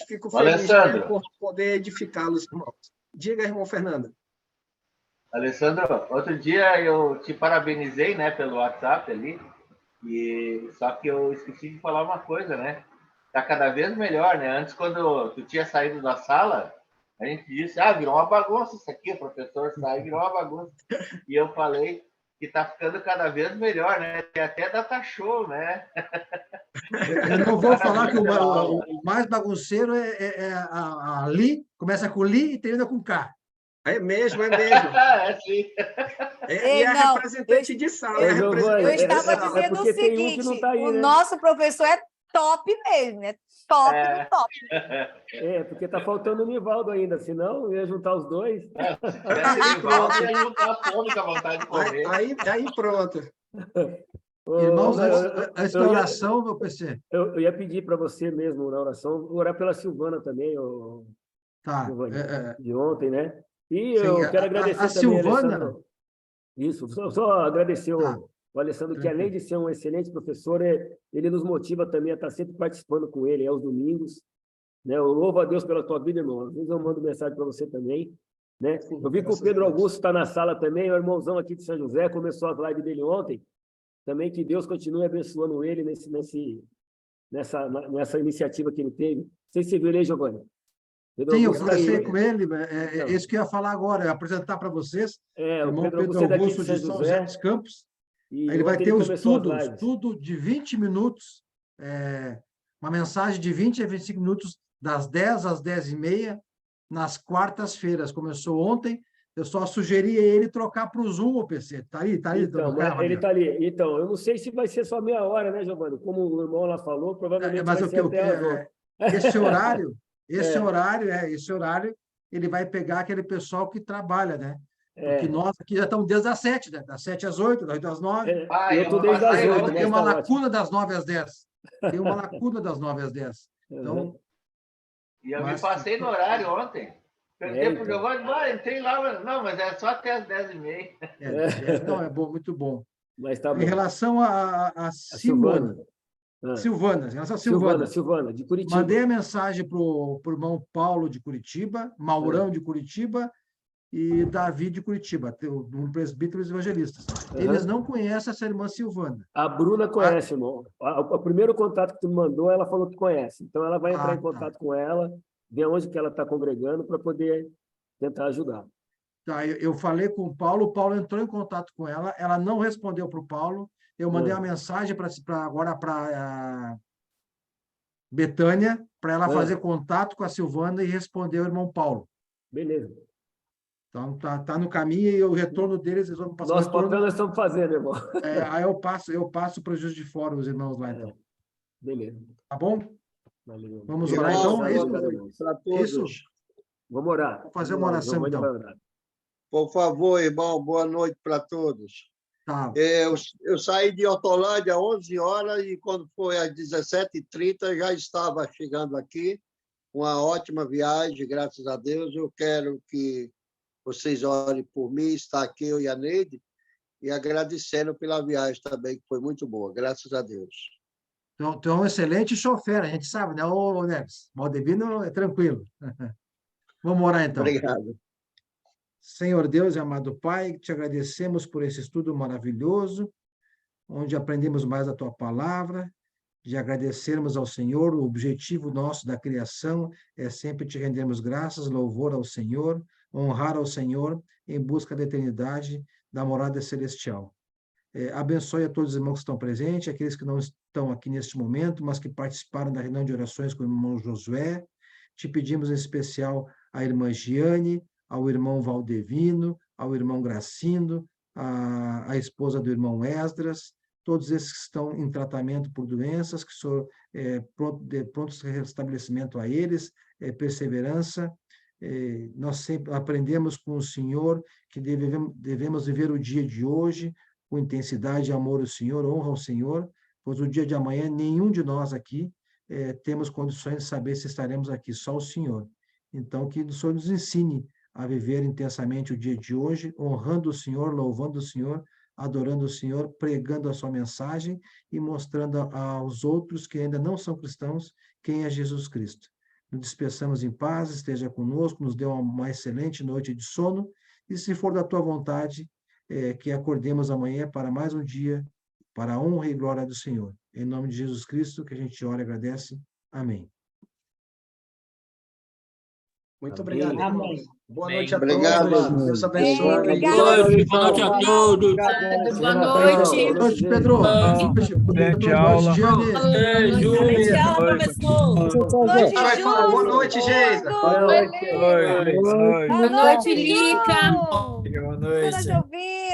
Fico feliz, né, por poder edificá-los, irmãos. Diga, irmão Fernando. Alessandro, outro dia eu te parabenizei, né, pelo WhatsApp ali, só que eu esqueci de falar uma coisa, né? Tá cada vez melhor, né? Antes, quando tu tinha saído da sala, a gente disse, virou uma bagunça isso aqui, o professor sai, virou uma bagunça. E eu falei que tá ficando cada vez melhor, né? Tem até data show, né? Eu não vou falar que o mais bagunceiro é a Li, começa com Li e termina com K. É mesmo, é mesmo. É, sim. E é representante de sala. Eu estava dizendo o seguinte, o nosso professor é top mesmo, é top do top. Porque está faltando o Nivaldo ainda, senão eu ia juntar os dois. Nivaldo ia juntar a fome com a vontade de comer. Aí pronto. Irmãos, antes da oração, meu PC. Eu ia pedir para você mesmo, na oração, orar pela Silvana também, Tá. De ontem, né? E Sim, eu quero agradecer a também, Silvana. Alessandro. Isso, só agradecer o Alessandro, que além de ser um excelente professor, ele nos motiva também a estar sempre participando com ele aos domingos. Né? Eu louvo a Deus pela tua vida, irmão. Às vezes eu mando mensagem para você também. Né? Eu vi que o Pedro Augusto está na sala também, o irmãozão aqui de São José, começou as lives dele ontem. Também que Deus continue abençoando ele nessa iniciativa que ele teve. Não sei se você viu ele aí, Giovanni. Sim, eu conversei com ele, isso que eu ia falar agora, apresentar para vocês, o irmão Pedro Augusto de São José dos Campos. Aí ele vai ter o estudo de 20 minutos, uma mensagem de 20 a 25 minutos, das 10 às 10h30, nas quartas-feiras. Começou ontem, eu só sugeri ele trocar para o Zoom, o PC. Está ali? Então, ele está ali. Então, eu não sei se vai ser só meia hora, né, Giovanni? Como o irmão lá falou, provavelmente mas vai ser até esse horário, ele vai pegar aquele pessoal que trabalha, né? Porque nós aqui já estamos desde as 7, né? Das 7 às 8, das 8 às 9. Eu estou desde as 8. Tem uma lacuna das 9 às 10. Tem uma lacuna das 9 às 10. Então, e eu me passei no horário ontem. Perguntei para o Giovanni, entrei lá, não, mas é só até as 10h30. Não, é bom, muito bom. Mas tá bom. Em relação a Silvana. Silvana, de Curitiba. Mandei a mensagem para o irmão Paulo de Curitiba, Maurão de Curitiba e Davi de Curitiba, um presbíteros evangelistas. Eles não conhecem essa irmã Silvana. A Bruna conhece, irmão. O primeiro contato que tu me mandou, ela falou que conhece. Então, ela vai entrar em contato com ela, ver onde que ela está congregando para poder tentar ajudar. Tá, eu falei com o Paulo entrou em contato com ela não respondeu para o Paulo, eu mandei uma mensagem agora para Betânia, para ela fazer contato com a Silvana e responder o irmão Paulo. Beleza. Então, tá no caminho e o retorno deles, eles vão passar o Nosso retorno. papel nós estamos fazendo, irmão. Aí eu passo para o Juiz de Fora, os irmãos lá, então. Beleza. Tá bom? Valeu. Vamos orar, então? É isso? Para todos. Vamos orar. Vamos fazer uma oração, então. Por favor, irmão, boa noite para todos. Tá. Eu saí de Hortolândia às 11 horas e quando foi às 17h30 já estava chegando aqui. Uma ótima viagem, graças a Deus. Eu quero que vocês orem por mim, está aqui eu e a Neide, e agradecendo pela viagem também, que foi muito boa, graças a Deus. Então, tu é um excelente chofer, a gente sabe, né, ô Neves? Maldivino é tranquilo. Vamos orar, então. Obrigado. Senhor Deus e amado Pai, te agradecemos por esse estudo maravilhoso, onde aprendemos mais da tua palavra, de agradecermos ao Senhor. O objetivo nosso da criação é sempre te rendermos graças, louvor ao Senhor, honrar ao Senhor em busca da eternidade, da morada celestial. Abençoe a todos os irmãos que estão presentes, aqueles que não estão aqui neste momento, mas que participaram da reunião de orações com o irmão Josué. Te pedimos em especial a irmã Giane, ao irmão Valdevino, ao irmão Gracindo, a esposa do irmão Esdras, todos esses que estão em tratamento por doenças, que são prontos de restabelecimento a eles, perseverança. Nós sempre aprendemos com o Senhor que devemos viver o dia de hoje com intensidade e amor ao Senhor, honra ao Senhor, pois o dia de amanhã nenhum de nós aqui temos condições de saber se estaremos aqui, só o Senhor. Então, que o Senhor nos ensine a viver intensamente o dia de hoje, honrando o Senhor, louvando o Senhor, adorando o Senhor, pregando a sua mensagem e mostrando aos outros que ainda não são cristãos quem é Jesus Cristo. Nos despeçamos em paz, esteja conosco, nos dê uma excelente noite de sono e, se for da tua vontade, que acordemos amanhã para mais um dia, para a honra e glória do Senhor. Em nome de Jesus Cristo, que a gente ora e agradece. Amém. Muito obrigado, irmão. Amém. Boa noite a Obrigado. todos. Deus abençoe. Obrigada. Boa noite a todos. Boa noite. Boa noite, Pedro. Excelente aula. Beijo. Excelente aula, professor. Boa noite, Geisa. Boa noite, Lica. Boa noite.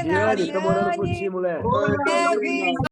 Giane, tá morando contigo, moleque. Boa noite.